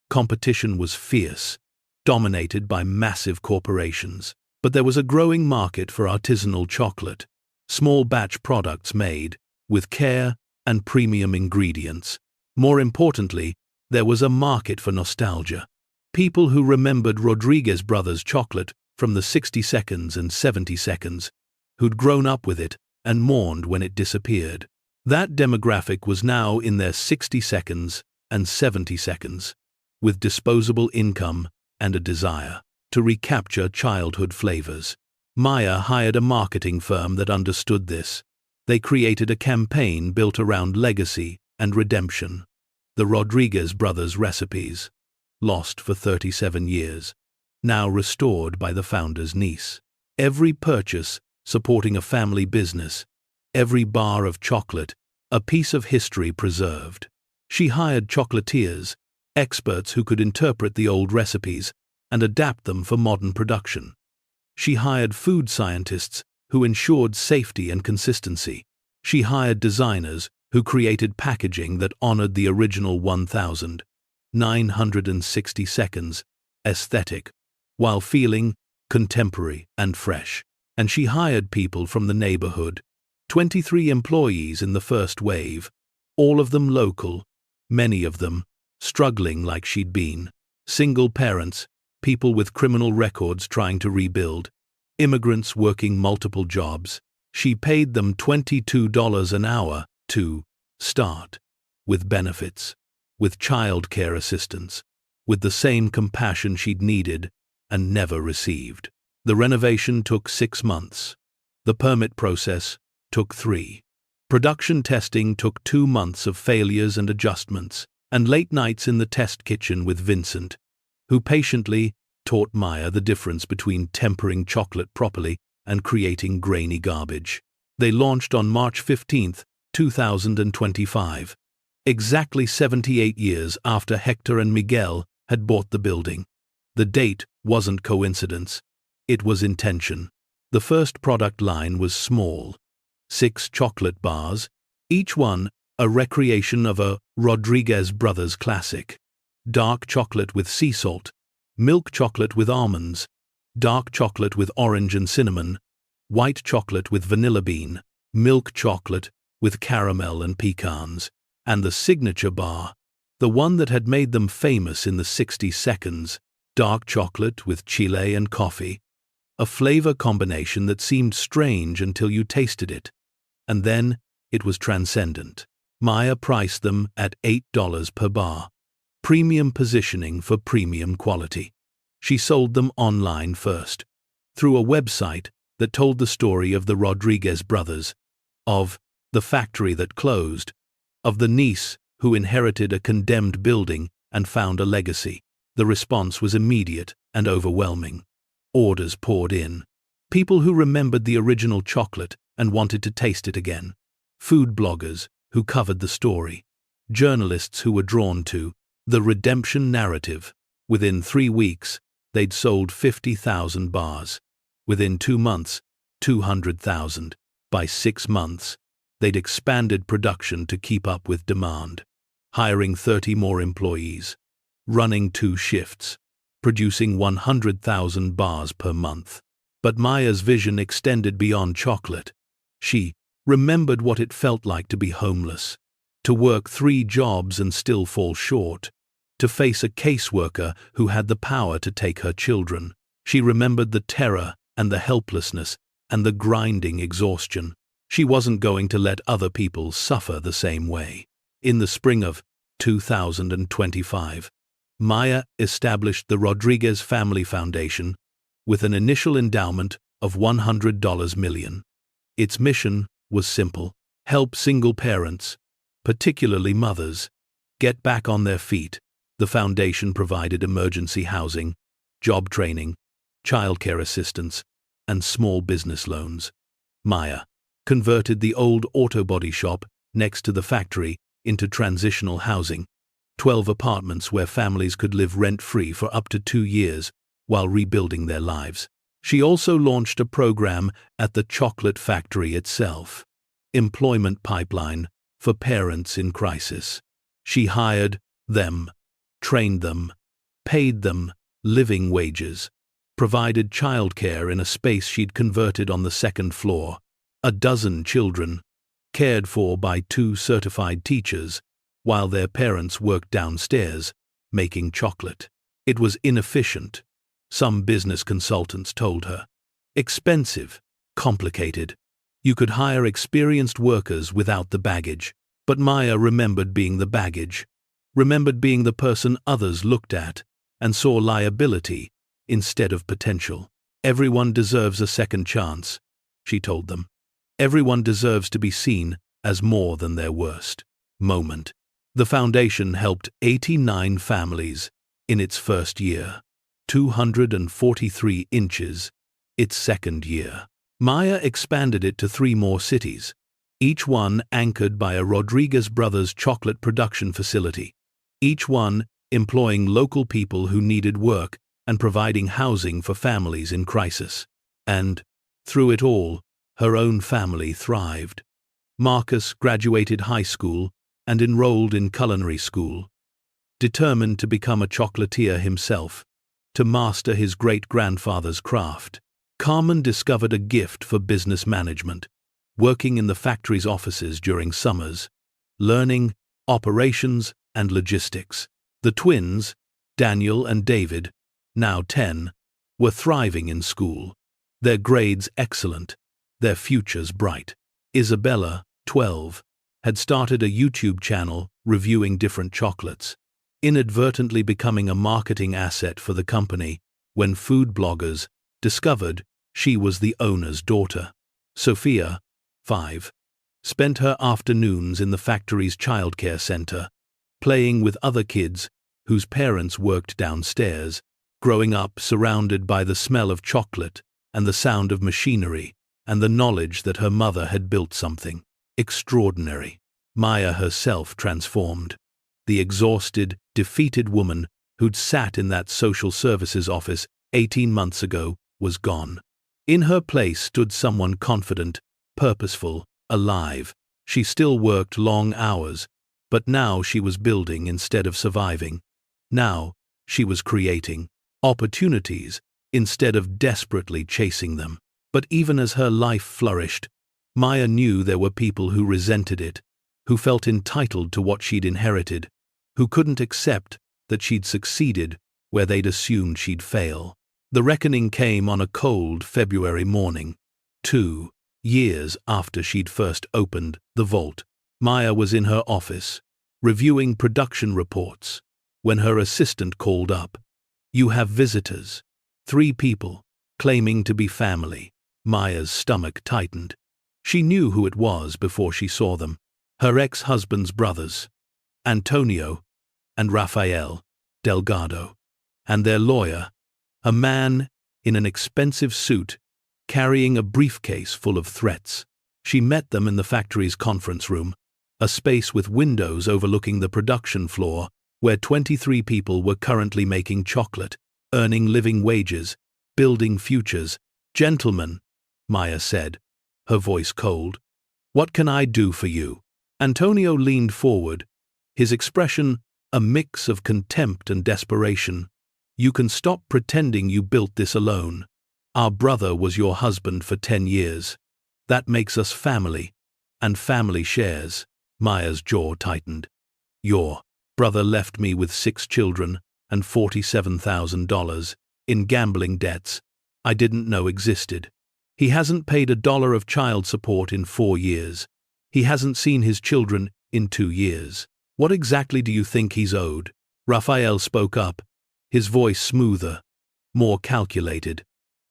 Speaker 1: Competition was fierce, dominated by massive corporations. But there was a growing market for artisanal chocolate, small batch products made with care and premium ingredients. More importantly, there was a market for nostalgia. People who remembered Rodriguez brothers chocolate from the 60 seconds and 70 seconds, who'd grown up with it and mourned when it disappeared. That demographic was now in their 60 seconds and 70 seconds, with disposable income and a desire to recapture childhood flavors. Maya hired a marketing firm that understood this. They created a campaign built around legacy and redemption. The Rodriguez brothers' recipes, lost for 37 years, now restored by the founder's niece. Every purchase supporting a family business, every bar of chocolate, a piece of history preserved. She hired chocolatiers, experts who could interpret the old recipes and adapt them for modern production. She hired food scientists who ensured safety and consistency. She hired designers who created packaging that honored the original 1,960 seconds aesthetic, while feeling contemporary and fresh. And she hired people from the neighborhood, 23 employees in the first wave, all of them local, many of them struggling like she'd been, single parents, people with criminal records trying to rebuild, immigrants working multiple jobs. She paid them $22 an hour to start, with benefits, with childcare assistance, with the same compassion she'd needed and never received. The renovation took 6 months. The permit process took 3. Production testing took 2 months of failures and adjustments, and late nights in the test kitchen with Vincent, who patiently taught Maya the difference between tempering chocolate properly and creating grainy garbage. They launched on March 15, 2025, exactly 78 years after Hector and Miguel had bought the building. The date wasn't coincidence, it was intention. The first product line was small, 6 chocolate bars, each one a recreation of a Rodriguez brothers classic. Dark chocolate with sea salt, milk chocolate with almonds, dark chocolate with orange and cinnamon, white chocolate with vanilla bean, milk chocolate with caramel and pecans, and the signature bar, the one that had made them famous in the 60 seconds, dark chocolate with chile and coffee, a flavor combination that seemed strange until you tasted it, and then it was transcendent. Maya priced them at $8 per bar, premium positioning for premium quality. She sold them online first, through a website that told the story of the Rodriguez brothers, of the factory that closed, of the niece who inherited a condemned building and found a legacy. The response was immediate and overwhelming. Orders poured in. People who remembered the original chocolate and wanted to taste it again. Food bloggers who covered the story. Journalists who were drawn to the redemption narrative. Within 3 weeks, they'd sold 50,000 bars. Within 2 months, 200,000. By 6 months, they'd expanded production to keep up with demand, hiring 30 more employees, running 2 shifts, producing 100,000 bars per month. But Maya's vision extended beyond chocolate. She remembered what it felt like to be homeless, to work 3 jobs and still fall short, to face a caseworker who had the power to take her children. She remembered the terror and the helplessness and the grinding exhaustion. She wasn't going to let other people suffer the same way. In the spring of 2025, Maya established the Rodriguez Family Foundation with an initial endowment of $100 million. Its mission was simple: help single parents, particularly mothers, get back on their feet. The foundation provided emergency housing, job training, childcare assistance, and small business loans. Maya converted the old auto body shop next to the factory into transitional housing, 12 apartments where families could live rent-free for up to 2 years while rebuilding their lives. She also launched a program at the chocolate factory itself, Employment Pipeline for Parents in Crisis. She hired them, trained them, paid them living wages, provided childcare in a space she'd converted on the 2nd floor, 12 children, cared for by 2 certified teachers, while their parents worked downstairs, making chocolate. It was inefficient, some business consultants told her. Expensive, complicated. You could hire experienced workers without the baggage. But Maya remembered being the baggage, remembered being the person others looked at and saw liability instead of potential. Everyone deserves a second chance, she told them. Everyone deserves to be seen as more than their worst moment. The foundation helped 89 families in its first year, 243 inches its second year. Maya expanded it to 3 more cities, each one anchored by a Rodriguez Brothers chocolate production facility, each one employing local people who needed work and providing housing for families in crisis. And, through it all, her own family thrived. Marcus graduated high school and enrolled in culinary school, determined to become a chocolatier himself, to master his great-grandfather's craft. Carmen discovered a gift for business management, working in the factory's offices during summers, learning operations and logistics. The twins, Daniel and David, now 10, were thriving in school, their grades excellent, their futures bright. Isabella, 12, had started a YouTube channel reviewing different chocolates, inadvertently becoming a marketing asset for the company when food bloggers discovered she was the owner's daughter. Sofia, 5, spent her afternoons in the factory's childcare center, playing with other kids whose parents worked downstairs, growing up surrounded by the smell of chocolate and the sound of machinery and the knowledge that her mother had built something extraordinary. Maya herself transformed. The exhausted, defeated woman who'd sat in that social services office 18 months ago was gone. In her place stood someone confident, purposeful, alive. She still worked long hours, but now she was building instead of surviving. Now she was creating opportunities instead of desperately chasing them. But even as her life flourished, Maya knew there were people who resented it, who felt entitled to what she'd inherited, who couldn't accept that she'd succeeded where they'd assumed she'd fail. The reckoning came on a cold February morning, 2 years after she'd first opened the vault. Maya was in her office, reviewing production reports, when her assistant called up. "You have visitors. 3 people, claiming to be family." Maya's stomach tightened. She knew who it was before she saw them. Her ex-husband's brothers, Antonio and Rafael Delgado, and their lawyer, a man in an expensive suit carrying a briefcase full of threats. She met them in the factory's conference room, a space with windows overlooking the production floor where 23 people were currently making chocolate, earning living wages, building futures. "Gentlemen," Maya said, her voice cold, "what can I do for you?" Antonio leaned forward, his expression a mix of contempt and desperation. You can stop pretending you built this alone. Our brother was your husband for 10 years. That makes us family. And family shares. Maya's jaw tightened. Your brother left me with 6 children and $47,000 in gambling debts I didn't know existed. He hasn't paid $1 of child support in 4 years. He hasn't seen his children in 2 years. What exactly do you think he's owed? Raphael spoke up, his voice smoother, more calculated.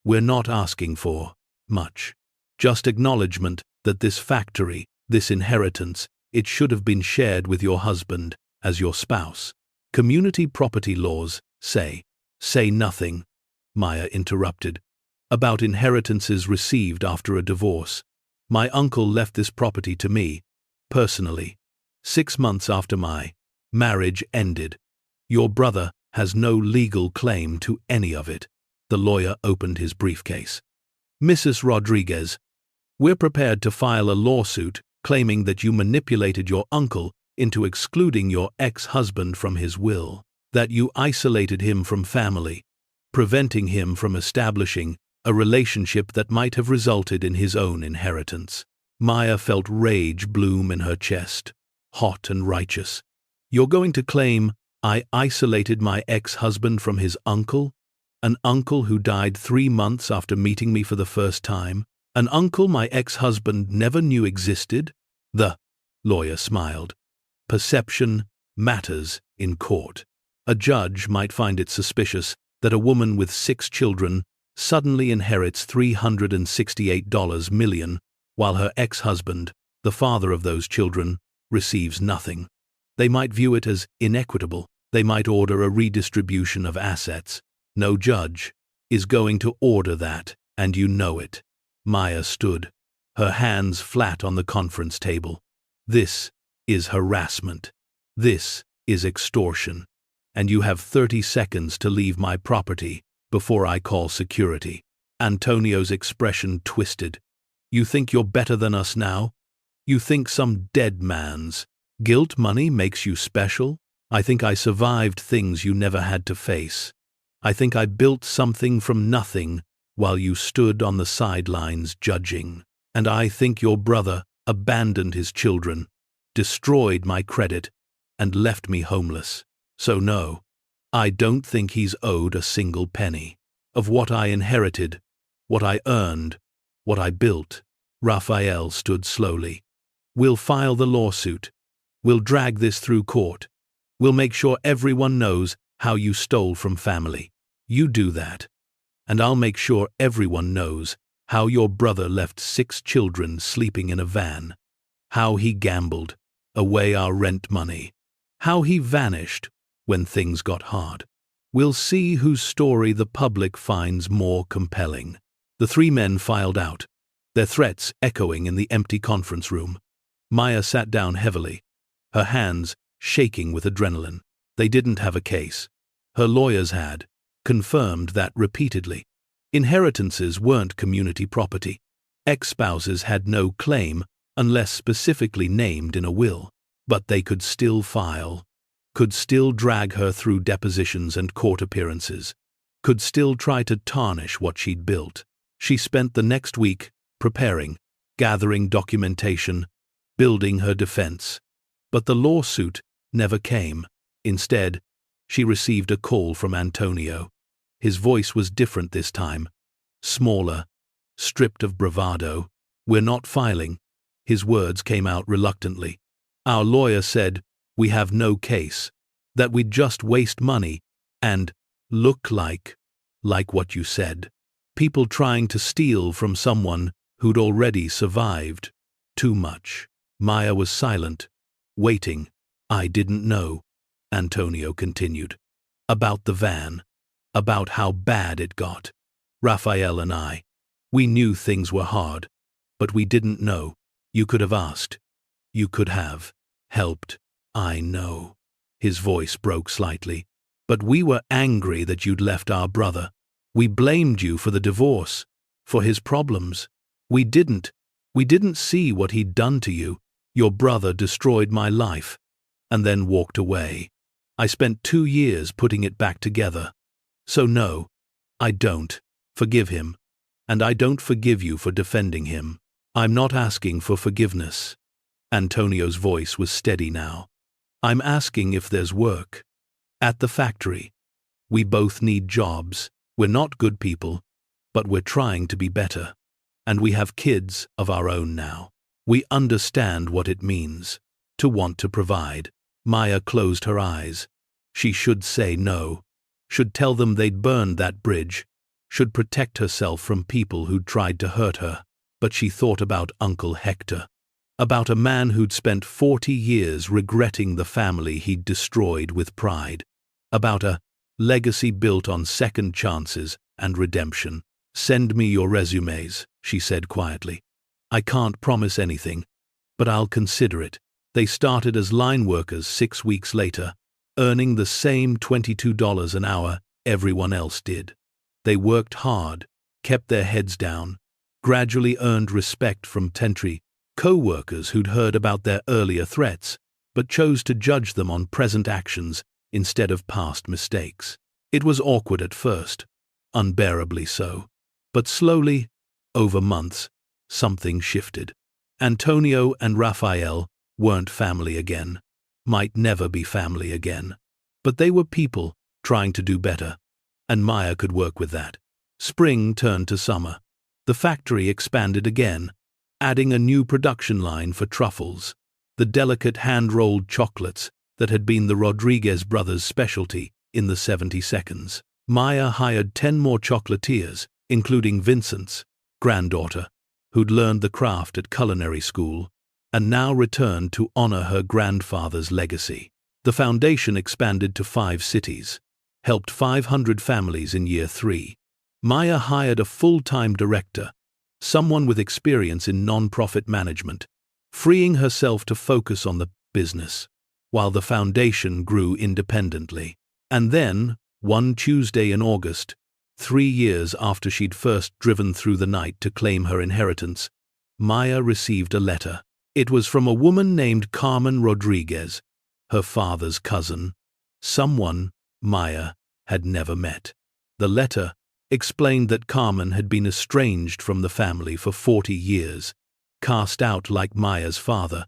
Speaker 1: We're not asking for much. Just acknowledgement that this factory, this inheritance, it should have been shared with your husband as your spouse. Community property laws say nothing, Maya interrupted, about inheritances received after a divorce. My uncle left this property to me, personally, 6 months after my marriage ended. Your brother has no legal claim to any of it. The lawyer opened his briefcase. Mrs. Rodriguez, we're prepared to file a lawsuit claiming that you manipulated your uncle into excluding your ex-husband from his will, that you isolated him from family, preventing him from establishing a relationship that might have resulted in his own inheritance. Maya felt rage bloom in her chest, hot and righteous. You're going to claim I isolated my ex-husband from his uncle? An uncle who died 3 months after meeting me for the first time? An uncle my ex-husband never knew existed? The lawyer smiled. Perception matters in court. A judge might find it suspicious that a woman with 6 children suddenly inherits $368 million, while her ex-husband, the father of those children, receives nothing. They might view it as inequitable. They might order a redistribution of assets. No judge is going to order that, and you know it. Maya stood, her hands flat on the conference table. This is harassment. This is extortion. And you have 30 seconds to leave my property before I call security. Antonio's expression twisted. You think you're better than us now? You think some dead man's guilt money makes you special? I think I survived things you never had to face. I think I built something from nothing while you stood on the sidelines judging. And I think your brother abandoned his children, destroyed my credit, and left me homeless. So no, I don't think he's owed a single penny. Of what I inherited, what I earned, what I built. Raphael stood slowly. We'll file the lawsuit. We'll drag this through court. We'll make sure everyone knows how you stole from family. You do that. And I'll make sure everyone knows how your brother left 6 children sleeping in a van. How he gambled away our rent money. How he vanished when things got hard. We'll see whose story the public finds more compelling. The 3 men filed out, their threats echoing in the empty conference room. Maya sat down heavily, her hands shaking with adrenaline. They didn't have a case. Her lawyers had confirmed that repeatedly. Inheritances weren't community property. Ex-spouses had no claim unless specifically named in a will. But they could still file, could still drag her through depositions and court appearances, could still try to tarnish what she'd built. She spent the next week preparing, gathering documentation, building her defense. But the lawsuit never came. Instead, she received a call from Antonio. His voice was different this time, smaller, stripped of bravado. We're not filing. His words came out reluctantly. Our lawyer said we have no case, that we'd just waste money and look like what you said. People trying to steal from someone who'd already survived. Too much. Maya was silent, waiting. I didn't know, Antonio continued. About the van, about how bad it got. Raphael and I, we knew things were hard, but we didn't know. You could have asked. You could have helped. I know. His voice broke slightly. But we were angry that you'd left our brother. We blamed you for the divorce, for his problems. We didn't see what he'd done to you. Your brother destroyed my life, and then walked away. I spent 2 years putting it back together. So no, I don't forgive him. And I don't forgive you for defending him. I'm not asking for forgiveness. Antonio's voice was steady now. I'm asking if there's work. At the factory. We both need jobs. We're not good people, but we're trying to be better. And we have kids of our own now. We understand what it means to want to provide. Maya closed her eyes. She should say no. Should tell them they'd burned that bridge. Should protect herself from people who'd tried to hurt her. But she thought about Uncle Hector. About a man who'd spent 40 years regretting the family he'd destroyed with pride. About a legacy built on second chances and redemption. Send me your resumes, she said quietly. I can't promise anything, but I'll consider it. They started as line workers 6 weeks later, earning the same $22 an hour everyone else did. They worked hard, kept their heads down, gradually earned respect from temporary co-workers who'd heard about their earlier threats, but chose to judge them on present actions instead of past mistakes. It was awkward at first, unbearably so. But slowly, over months, something shifted. Antonio and Raphael weren't family again, might never be family again. But they were people trying to do better, and Maya could work with that. Spring turned to summer. The factory expanded again, adding a new production line for truffles, the delicate hand-rolled chocolates that had been the Rodriguez brothers' specialty in the 72nds. Maya hired 10 more chocolatiers, including Vincent's granddaughter, who'd learned the craft at culinary school, and now returned to honor her grandfather's legacy. The foundation expanded to 5 cities, helped 500 families in year 3. Maya hired a full-time director, someone with experience in non-profit management, freeing herself to focus on the business, while the foundation grew independently. And then, one Tuesday in August, 3 years after she'd first driven through the night to claim her inheritance, Maya received a letter. It was from a woman named Carmen Rodriguez, her father's cousin, someone Maya had never met. The letter explained that Carmen had been estranged from the family for 40 years, cast out like Maya's father,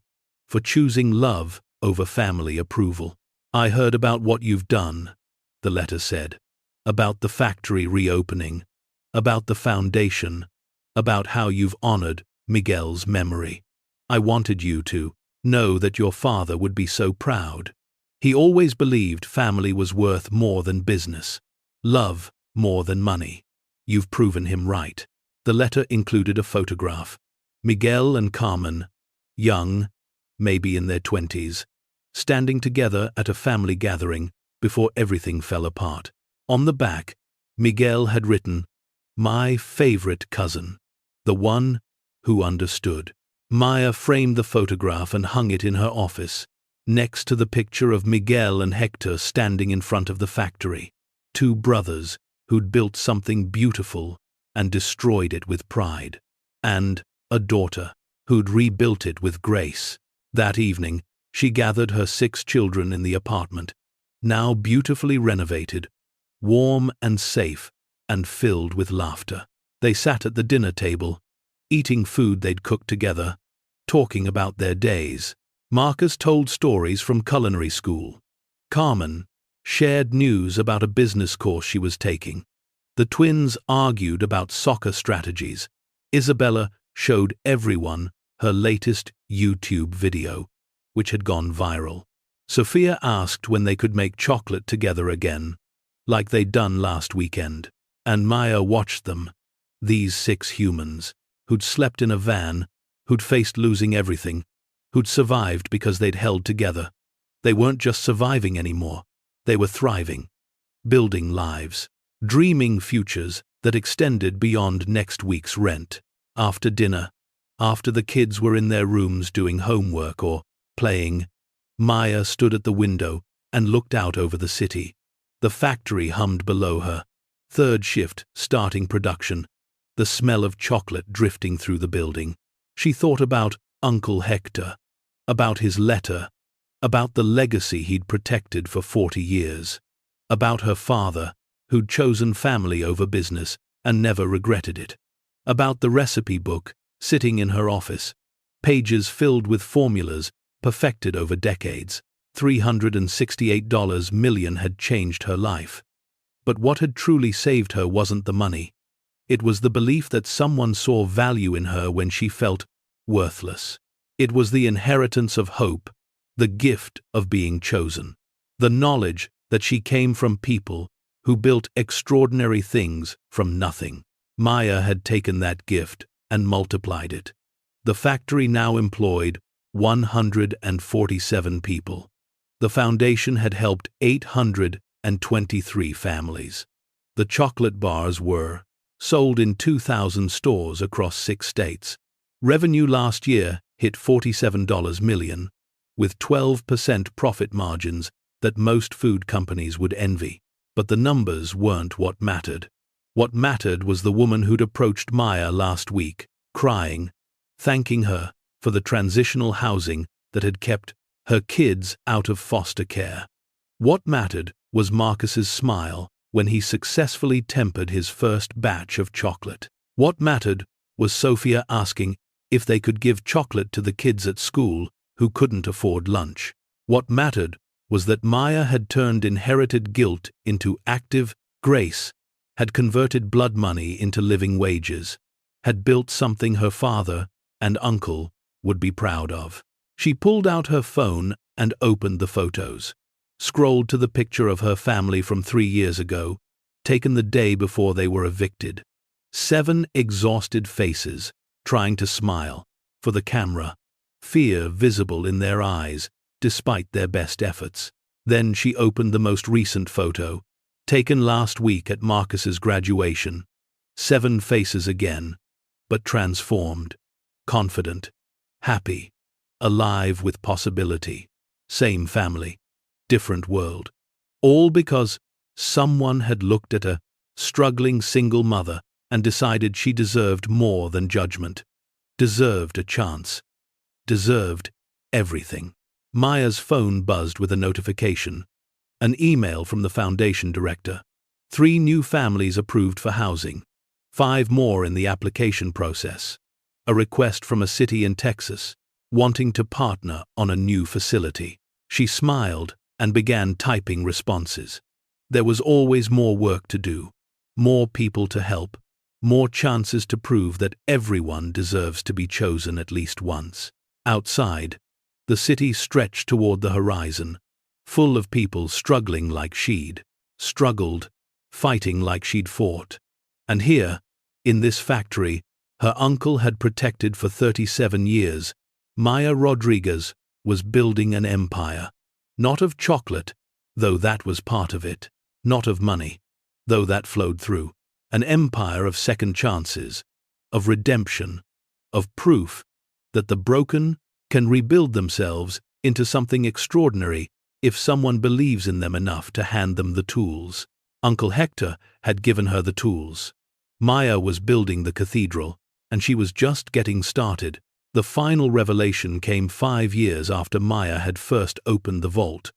Speaker 1: for choosing love over family approval. I heard about what you've done, the letter said, about the factory reopening, about the foundation, about how you've honored Miguel's memory. I wanted you to know that your father would be so proud. He always believed family was worth more than business, love more than money. You've proven him right. The letter included a photograph. Miguel and Carmen, young, maybe in their 20s, standing together at a family gathering before everything fell apart. On the back, Miguel had written, "My favorite cousin, the one who understood." Maya framed the photograph and hung it in her office, next to the picture of Miguel and Hector standing in front of the factory, 2 brothers who'd built something beautiful and destroyed it with pride, and a daughter who'd rebuilt it with grace. That evening, she gathered her 6 children in the apartment, now beautifully renovated, warm and safe, and filled with laughter. They sat at the dinner table, eating food they'd cooked together, talking about their days. Marcus told stories from culinary school. Carmen shared news about a business course she was taking. The twins argued about soccer strategies. Isabella showed everyone her latest YouTube video, which had gone viral. Sofia asked when they could make chocolate together again, like they'd done last weekend. And Maya watched them, these 6 humans, who'd slept in a van, who'd faced losing everything, who'd survived because they'd held together. They weren't just surviving anymore. They were thriving, building lives, dreaming futures that extended beyond next week's rent. After dinner, after the kids were in their rooms doing homework or playing, Maya stood at the window and looked out over the city. The factory hummed below her, 3rd shift starting production, the smell of chocolate drifting through the building. She thought about Uncle Hector, about his letter, about the legacy he'd protected for 40 years, about her father, who'd chosen family over business and never regretted it. About the recipe book, sitting in her office, pages filled with formulas perfected over decades. $368 million had changed her life. But what had truly saved her wasn't the money. It was the belief that someone saw value in her when she felt worthless. It was the inheritance of hope, the gift of being chosen, the knowledge that she came from people who built extraordinary things from nothing. Maya had taken that gift and multiplied it. The factory now employed 147 people. The foundation had helped 823 families. The chocolate bars were sold in 2,000 stores across 6 states. Revenue last year hit $47 million, with 12% profit margins that most food companies would envy. But the numbers weren't what mattered. What mattered was the woman who'd approached Maya last week, crying, thanking her for the transitional housing that had kept her kids out of foster care. What mattered was Marcus's smile when he successfully tempered his first batch of chocolate. What mattered was Sofia asking if they could give chocolate to the kids at school who couldn't afford lunch. What mattered was that Maya had turned inherited guilt into active grace, had converted blood money into living wages, had built something her father and uncle would be proud of. She pulled out her phone and opened the photos, scrolled to the picture of her family from 3 years ago, taken the day before they were evicted. 7 exhausted faces, trying to smile for the camera, fear visible in their eyes despite their best efforts. Then she opened the most recent photo, taken last week at Marcus's graduation. 7 faces again, but transformed, confident, happy, alive with possibility. Same family, different world. All because someone had looked at a struggling single mother and decided she deserved more than judgment, deserved a chance, deserved everything. Maya's phone buzzed with a notification, an email from the foundation director. 3 new families approved for housing, 5 more in the application process. A request from a city in Texas, wanting to partner on a new facility. She smiled and began typing responses. There was always more work to do, more people to help, more chances to prove that everyone deserves to be chosen at least once. Outside, the city stretched toward the horizon, full of people struggling like she'd struggled, fighting like she'd fought. And here, in this factory, her uncle had protected for 37 years, Maya Rodriguez was building an empire. Not of chocolate, though that was part of it. Not of money, though that flowed through. An empire of second chances, of redemption, of proof that the broken can rebuild themselves into something extraordinary if someone believes in them enough to hand them the tools. Uncle Hector had given her the tools. Maya was building the cathedral, and she was just getting started. The final revelation came 5 years after Maya had first opened the vault,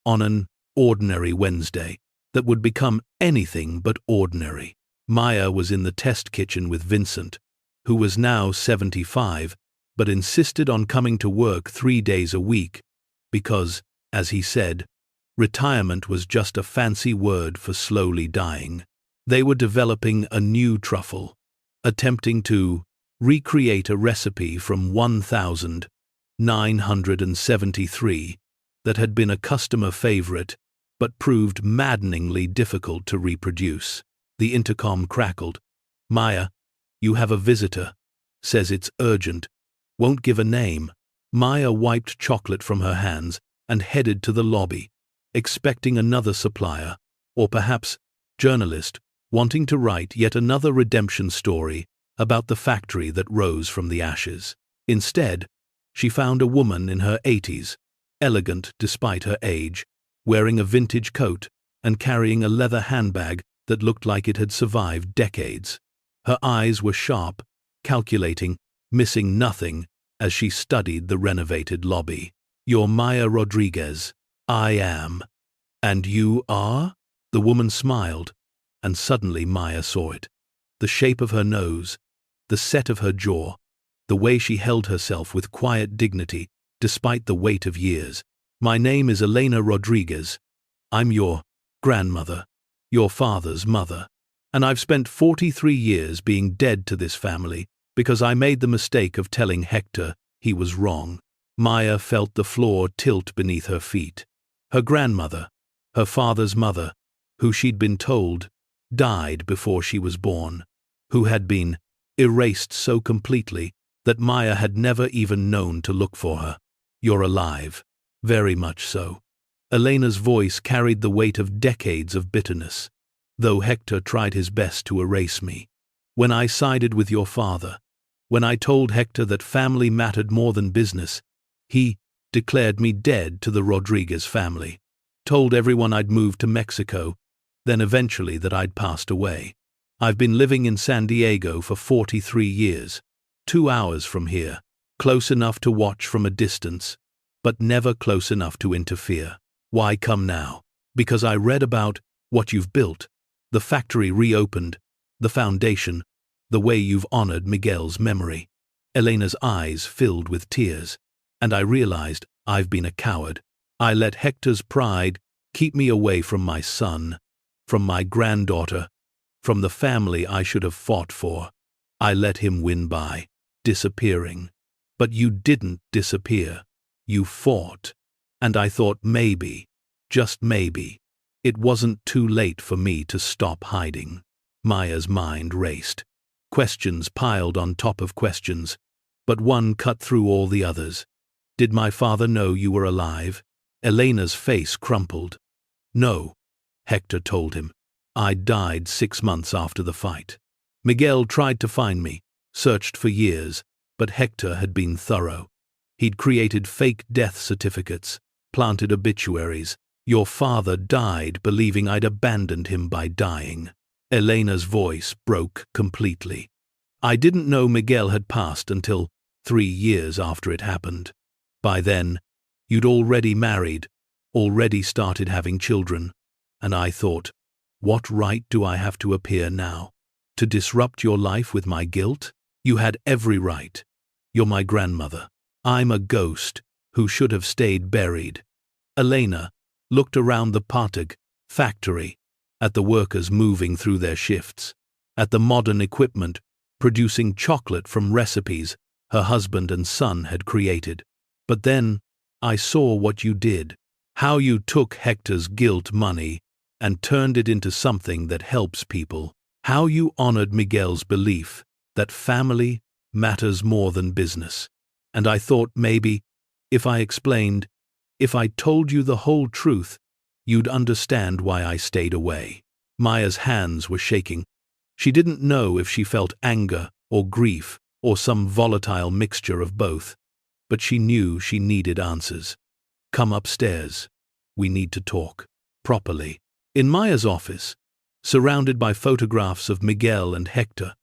Speaker 1: on an ordinary Wednesday that would become anything but ordinary. Maya was in the test kitchen with Vincent, who was now 75, but insisted on coming to work 3 days a week because, as he said, retirement was just a fancy word for slowly dying. They were developing a new truffle, attempting to recreate a recipe from 1973 that had been a customer favorite but proved maddeningly difficult to reproduce. The intercom crackled. "Maya, you have a visitor. Says it's urgent. Won't give a name." Maya wiped chocolate from her hands and headed to the lobby, expecting another supplier, or perhaps journalist, wanting to write yet another redemption story about the factory that rose from the ashes. Instead, she found a woman in her 80s, elegant despite her age, wearing a vintage coat and carrying a leather handbag that looked like it had survived decades. Her eyes were sharp, calculating, missing nothing as she studied the renovated lobby. "You're Maya Rodriguez." "I am." "And you are?" The woman smiled, and suddenly Maya saw it. The shape of her nose, the set of her jaw, the way she held herself with quiet dignity despite the weight of years. "My name is Elena Rodriguez. I'm your grandmother, your father's mother. And I've spent 43 years being dead to this family because I made the mistake of telling Hector he was wrong." Maya felt the floor tilt beneath her feet. Her grandmother, her father's mother, who she'd been told died before she was born, who had been erased so completely that Maya had never even known to look for her. "You're alive. Very much so." Elena's voice carried the weight of decades of bitterness. "Though Hector tried his best to erase me. When I sided with your father, when I told Hector that family mattered more than business, he declared me dead to the Rodriguez family, told everyone I'd moved to Mexico, then eventually that I'd passed away. I've been living in San Diego for 43 years, 2 hours from here, close enough to watch from a distance, but never close enough to interfere. Why come now? Because I read about what you've built, the factory reopened, the foundation, the way you've honored Miguel's memory." Elena's eyes filled with tears. "And I realized I've been a coward. I let Hector's pride keep me away from my son, from my granddaughter, from the family I should have fought for. I let him win by disappearing. But you didn't disappear. You fought. And I thought maybe, just maybe, it wasn't too late for me to stop hiding." Maya's mind raced. Questions piled on top of questions, but one cut through all the others. "Did my father know you were alive?" Elena's face crumpled. "No," Hector told him. "I died 6 months after the fight. Miguel tried to find me, searched for years, but Hector had been thorough. He'd created fake death certificates, planted obituaries. Your father died believing I'd abandoned him by dying." Elena's voice broke completely. "I didn't know Miguel had passed until 3 years after it happened. By then, you'd already married, already started having children, and I thought, what right do I have to appear now? To disrupt your life with my guilt? You had every right. You're my grandmother. I'm a ghost who should have stayed buried." Elena looked around the Patag factory, at the workers moving through their shifts, at the modern equipment producing chocolate from recipes her husband and son had created. "But then, I saw what you did, how you took Hector's guilt money and turned it into something that helps people, how you honored Miguel's belief that family matters more than business. And I thought maybe, if I explained, if I told you the whole truth, you'd understand why I stayed away." Maya's hands were shaking. She didn't know if she felt anger or grief or some volatile mixture of both, but she knew she needed answers. "Come upstairs. We need to talk. Properly." In Maya's office, surrounded by photographs of Miguel and Hector,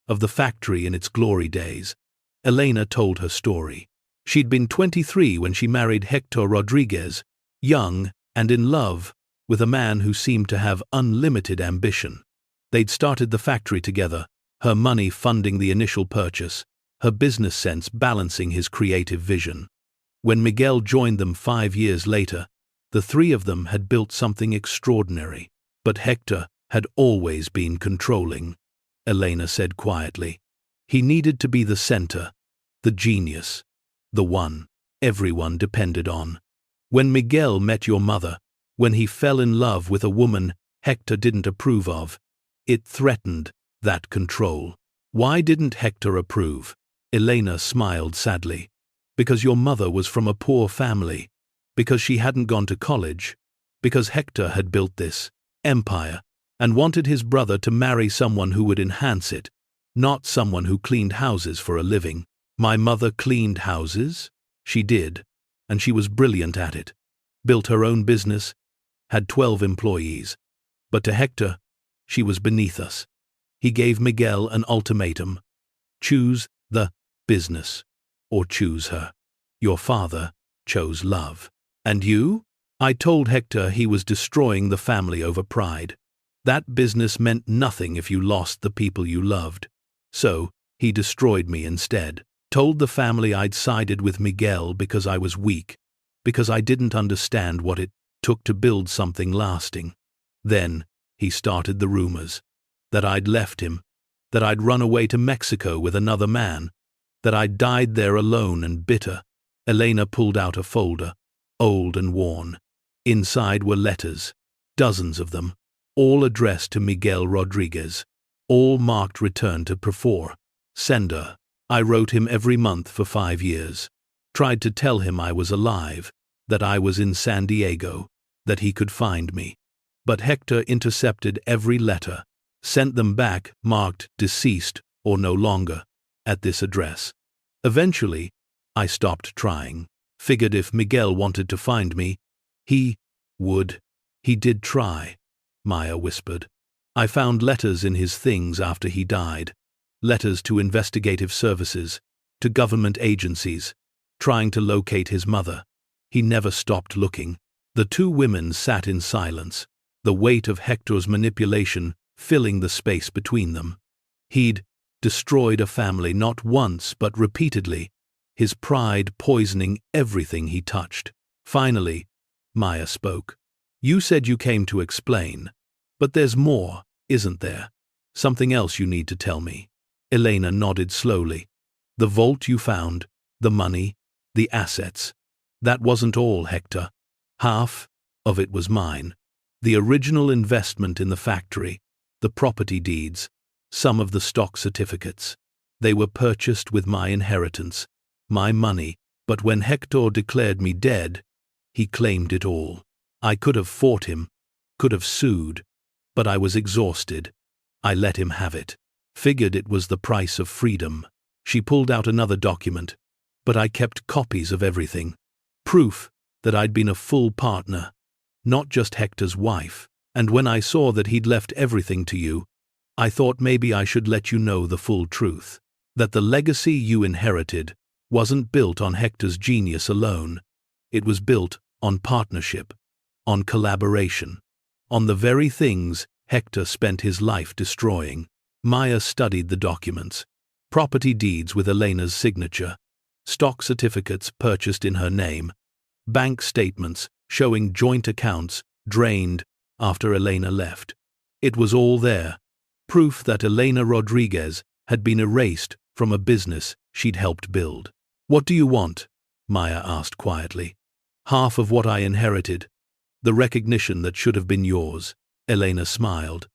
Speaker 1: of the factory in its glory days, Elena told her story. She'd been 23 when she married Hector Rodriguez, young and in love with a man who seemed to have unlimited ambition. They'd started the factory together, her money funding the initial purchase, her business sense balancing his creative vision. When Miguel joined them 5 years later, the three of them had built something extraordinary. But Hector had always been controlling, Elena said quietly. He needed to be the center, the genius, the one everyone depended on. When Miguel met your mother, when he fell in love with a woman Hector didn't approve of, it threatened that control. Why didn't Hector approve? Elena smiled sadly. Because your mother was from a poor family, because she hadn't gone to college, because Hector had built this empire and wanted his brother to marry someone who would enhance it, not someone who cleaned houses for a living. My mother cleaned houses? She did, and she was brilliant at it. Built her own business, had 12 employees. But to Hector, she was beneath us. He gave Miguel an ultimatum. Choose the business, or choose her. Your father chose love. And you? I told Hector he was destroying the family over pride. That business meant nothing if you lost the people you loved. So, he destroyed me instead. Told the family I'd sided with Miguel because I was weak, because I didn't understand what it took to build something lasting. Then, he started the rumors. That I'd left him, that I'd run away to Mexico with another man, that I'd died there alone and bitter. Elena pulled out a folder, old and worn. Inside were letters, dozens of them, all addressed to Miguel Rodriguez, all marked return to Perfor. Sender. I wrote him every month for 5 years. Tried to tell him I was alive, that I was in San Diego, that he could find me. But Hector intercepted every letter, sent them back marked deceased or no longer, at this address. Eventually, I stopped trying. Figured if Miguel wanted to find me, he would. He did try, Maya whispered. I found letters in his things after he died. Letters to investigative services, to government agencies, trying to locate his mother. He never stopped looking. The two women sat in silence, the weight of Hector's manipulation filling the space between them. He'd destroyed a family not once but repeatedly, his pride poisoning everything he touched. Finally, Maya spoke. You said you came to explain, but there's more, isn't there? Something else you need to tell me. Elena nodded slowly. The vault you found, the money, the assets. That wasn't all, Hector. Half of it was mine. The original investment in the factory, the property deeds, some of the stock certificates. They were purchased with my inheritance, my money, but when Hector declared me dead, he claimed it all. I could have fought him, could have sued, but I was exhausted. I let him have it. Figured it was the price of freedom. She pulled out another document, but I kept copies of everything. Proof that I'd been a full partner, not just Hector's wife. And when I saw that he'd left everything to you, I thought maybe I should let you know the full truth. That the legacy you inherited wasn't built on Hector's genius alone. It was built on partnership, on collaboration, on the very things Hector spent his life destroying. Maya studied the documents. Property deeds with Elena's signature, stock certificates purchased in her name, bank statements showing joint accounts drained after Elena left. It was all there, proof that Elena Rodriguez had been erased from a business she'd helped build. What do you want? Maya asked quietly. Half of what I inherited, the recognition that should have been yours. Elena smiled.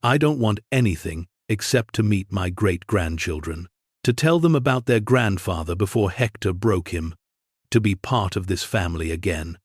Speaker 1: I don't want anything except to meet my great-grandchildren, to tell them about their grandfather before Hector broke him, to be part of this family again,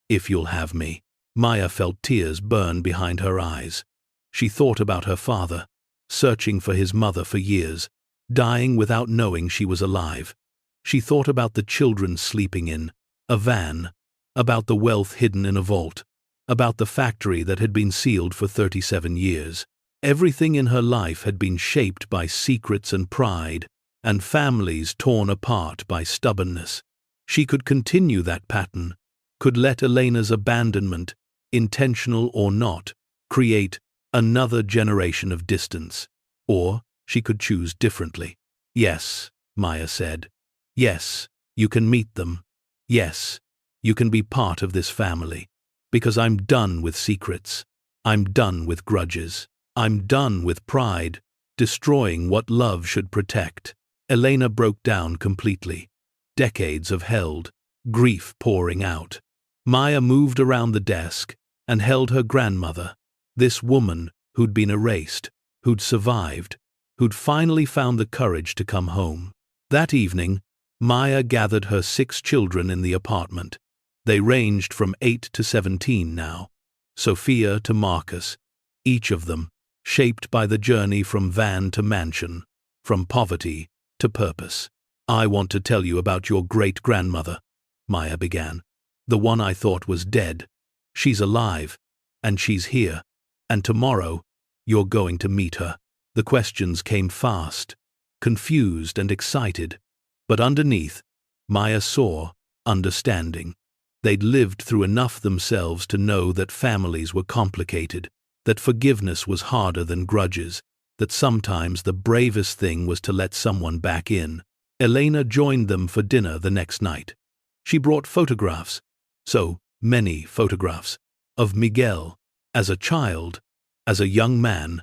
Speaker 1: if you'll have me. Maya felt tears burn behind her eyes. She thought about her father, searching for his mother for years, dying without knowing she was alive. She thought about the children sleeping in a van, about the wealth hidden in a vault, about the factory that had been sealed for 37 years. Everything in her life had been shaped by secrets and pride, and families torn apart by stubbornness. She could continue that pattern, could let Elena's abandonment, intentional or not, create another generation of distance. Or she could choose differently. Yes, Maya said. Yes, you can meet them. Yes, you can be part of this family. Because I'm done with secrets. I'm done with grudges. I'm done with pride, destroying what love should protect. Elena broke down completely. Decades of held, grief pouring out. Maya moved around the desk and held her grandmother, this woman who'd been erased, who'd survived, who'd finally found the courage to come home. That evening, Maya gathered her 6 children in the apartment. They ranged from 8 to 17 now, Sofia to Marcus, each of them shaped by the journey from van to mansion, from poverty to purpose. I want to tell you about your great-grandmother, Maya began. The one I thought was dead. She's alive, and she's here, and tomorrow you're going to meet her. The questions came fast, confused and excited, but underneath, Maya saw understanding. They'd lived through enough themselves to know that families were complicated, that forgiveness was harder than grudges, that sometimes the bravest thing was to let someone back in. Elena joined them for dinner the next night. She brought photographs, so many photographs, of Miguel, as a child, as a young man,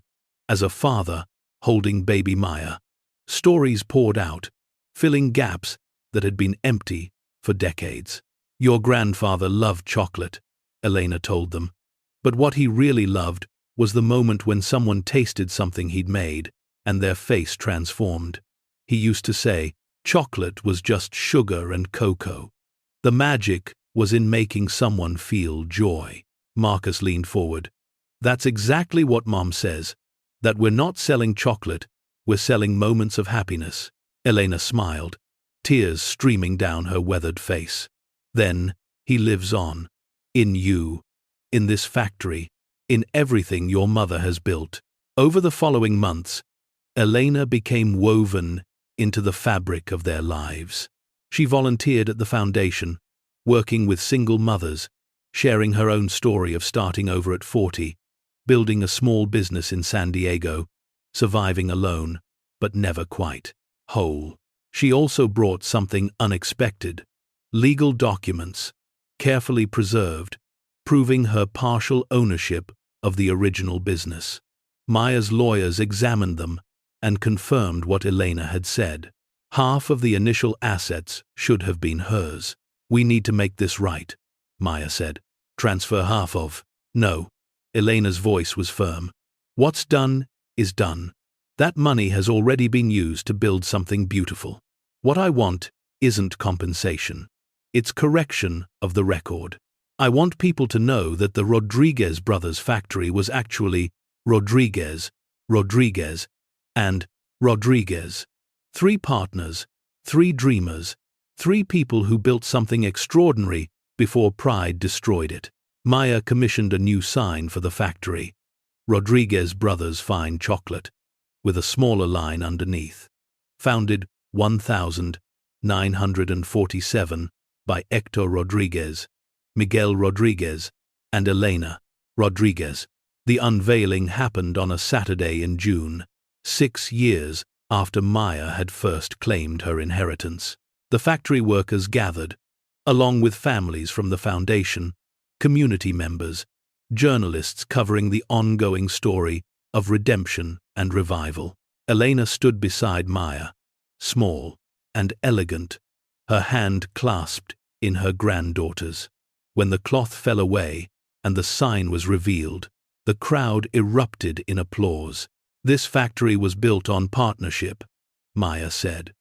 Speaker 1: as a father, holding baby Maya. Stories poured out, filling gaps that had been empty for decades. Your grandfather loved chocolate, Elena told them, but what he really loved was the moment when someone tasted something he'd made and their face transformed. He used to say, chocolate was just sugar and cocoa. The magic was in making someone feel joy. Marcus leaned forward. That's exactly what Mom says, that we're not selling chocolate, we're selling moments of happiness. Elena smiled, tears streaming down her weathered face. Then, he lives on. In you. In this factory. In everything your mother has built. Over the following months, Elena became woven into the fabric of their lives. She volunteered at the foundation, working with single mothers, sharing her own story of starting over at 40, building a small business in San Diego, surviving alone, but never quite whole. She also brought something unexpected: legal documents, carefully preserved, proving her partial ownership of the original business. Maya's lawyers examined them and confirmed what Elena had said. Half of the initial assets should have been hers. We need to make this right, Maya said. Transfer half of. No. Elena's voice was firm. What's done is done. That money has already been used to build something beautiful. What I want isn't compensation. It's correction of the record. I want people to know that the Rodriguez brothers' factory was actually Rodriguez, and Rodriguez. 3 partners, 3 dreamers, 3 people who built something extraordinary before pride destroyed it. Maya commissioned a new sign for the factory: Rodriguez Brothers Fine Chocolate, with a smaller line underneath. Founded 1947 by Hector Rodriguez, Miguel Rodriguez, and Elena Rodriguez. The unveiling happened on a Saturday in June, 6 years after Maya had first claimed her inheritance. The factory workers gathered, along with families from the foundation, community members, journalists covering the ongoing story of redemption and revival. Elena stood beside Maya, small and elegant, her hand clasped in her granddaughter's. When the cloth fell away and the sign was revealed, the crowd erupted in applause. This factory was built on partnership, Maya said,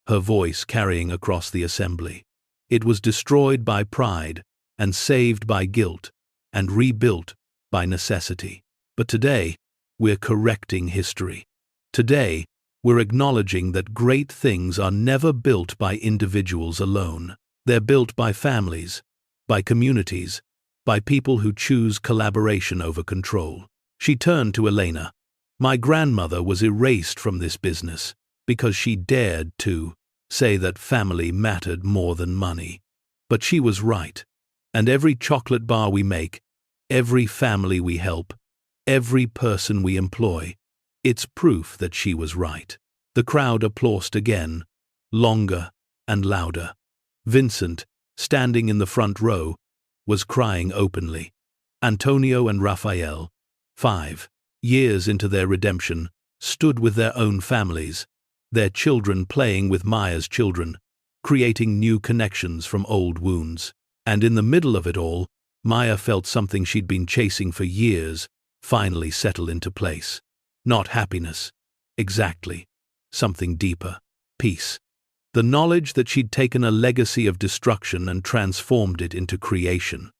Speaker 1: her voice carrying across the assembly. It was destroyed by pride and saved by guilt and rebuilt by necessity. But today, we're correcting history. Today, we're acknowledging that great things are never built by individuals alone. They're built by families, by communities, by people who choose collaboration over control. She turned to Elena. My grandmother was erased from this business because she dared to say that family mattered more than money. But she was right. And every chocolate bar we make, every family we help, every person we employ, it's proof that she was right. The crowd applauded again, longer and louder. Vincent, standing in the front row, was crying openly. Antonio and Rafael, 5 years into their redemption, stood with their own families, their children playing with Maya's children, creating new connections from old wounds. And in the middle of it all, Maya felt something she'd been chasing for years finally settle into place. Not happiness, exactly. Something deeper. Peace. The knowledge that she'd taken a legacy of destruction and transformed it into creation.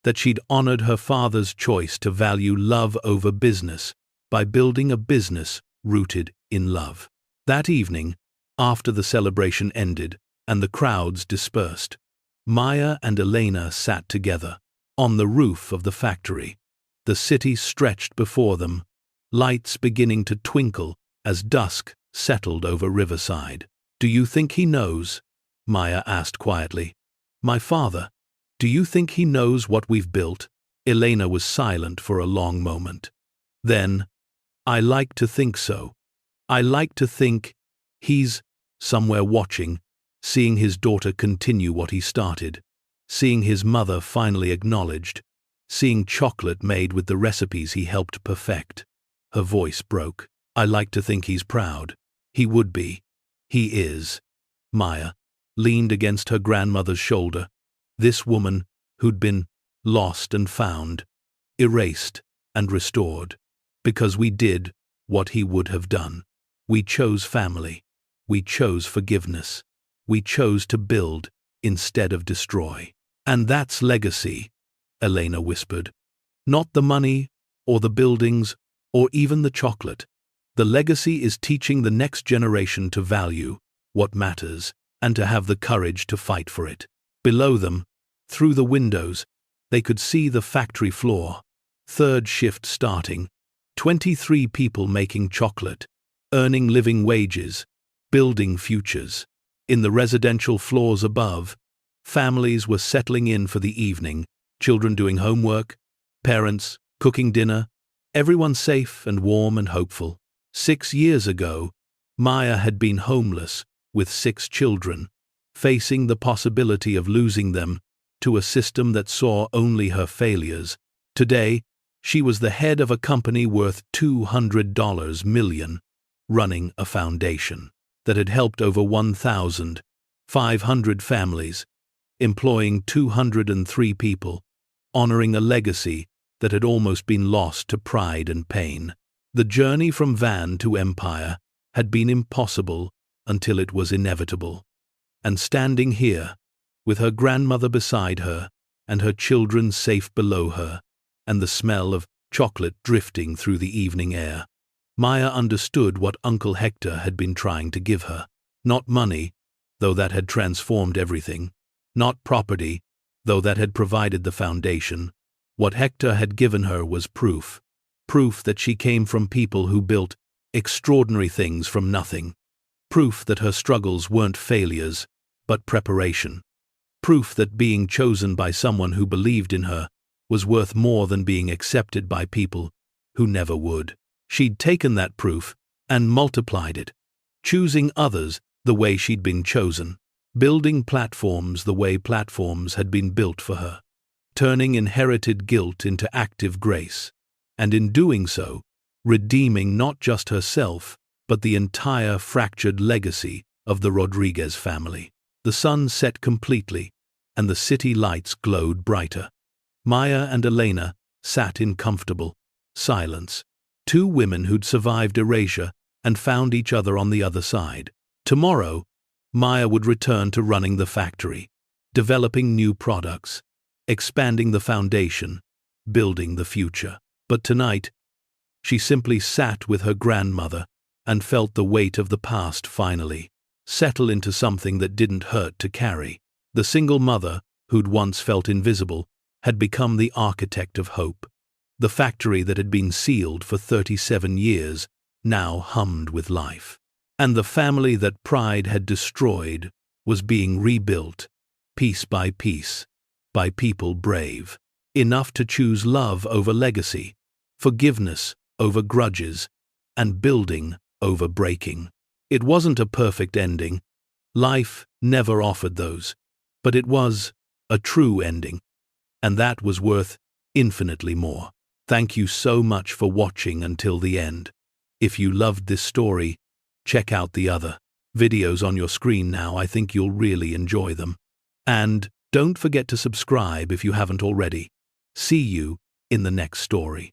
Speaker 1: That she'd honored her father's choice to value love over business by building a business rooted in love. That evening, after the celebration ended and the crowds dispersed, Maya and Elena sat together on the roof of the factory. The city stretched before them, lights beginning to twinkle as dusk settled over Riverside. Do you think he knows? Maya asked quietly. My father. Do you think he knows what we've built? Elena was silent for a long moment. Then, I like to think so. I like to think he's somewhere watching, seeing his daughter continue what he started, seeing his mother finally acknowledged, seeing chocolate made with the recipes he helped perfect. Her voice broke. I like to think he's proud. He would be. He is. Maya leaned against her grandmother's shoulder. This woman who'd been lost and found, erased and restored. Because we did what he would have done. We chose family. We chose forgiveness. We chose to build instead of destroy. And that's legacy, Elena whispered. Not the money, or the buildings, or even the chocolate. The legacy is teaching the next generation to value what matters and to have the courage to fight for it. Below them, through the windows, they could see the factory floor. Third shift starting. 23 people making chocolate, earning living wages, building futures. In the residential floors above, families were settling in for the evening, children doing homework, parents cooking dinner, everyone safe and warm and hopeful. 6 years ago, Maya had been homeless with 6 children, facing the possibility of losing them to a system that saw only her failures. Today, she was the head of a company worth $200 million, running a foundation that had helped over 1,500 families, employing 203 people, honoring a legacy that had almost been lost to pride and pain. The journey from van to empire had been impossible until it was inevitable. And standing here, with her grandmother beside her and her children safe below her, and the smell of chocolate drifting through the evening air, Maya understood what Uncle Hector had been trying to give her. Not money, though that had transformed everything. Not property, though that had provided the foundation. What Hector had given her was proof. Proof that she came from people who built extraordinary things from nothing. Proof that her struggles weren't failures, but preparation. Proof that being chosen by someone who believed in her was worth more than being accepted by people who never would. She'd taken that proof and multiplied it, choosing others the way she'd been chosen, building platforms the way platforms had been built for her, turning inherited guilt into active grace, and in doing so, redeeming not just herself, but the entire fractured legacy of the Rodriguez family. The sun set completely, and the city lights glowed brighter. Maya and Elena sat in comfortable silence, 2 women who'd survived erasure and found each other on the other side. Tomorrow, Maya would return to running the factory, developing new products, expanding the foundation, building the future. But tonight, she simply sat with her grandmother and felt the weight of the past finally settle into something that didn't hurt to carry. The single mother, who'd once felt invisible, had become the architect of hope. The factory that had been sealed for 37 years now hummed with life. And the family that pride had destroyed was being rebuilt, piece by people brave, enough to choose love over legacy, forgiveness over grudges, and building over breaking. It wasn't a perfect ending. Life never offered those. But it was a true ending. And that was worth infinitely more. Thank you so much for watching until the end. If you loved this story, check out the other videos on your screen now. I think you'll really enjoy them. And don't forget to subscribe if you haven't already. See you in the next story.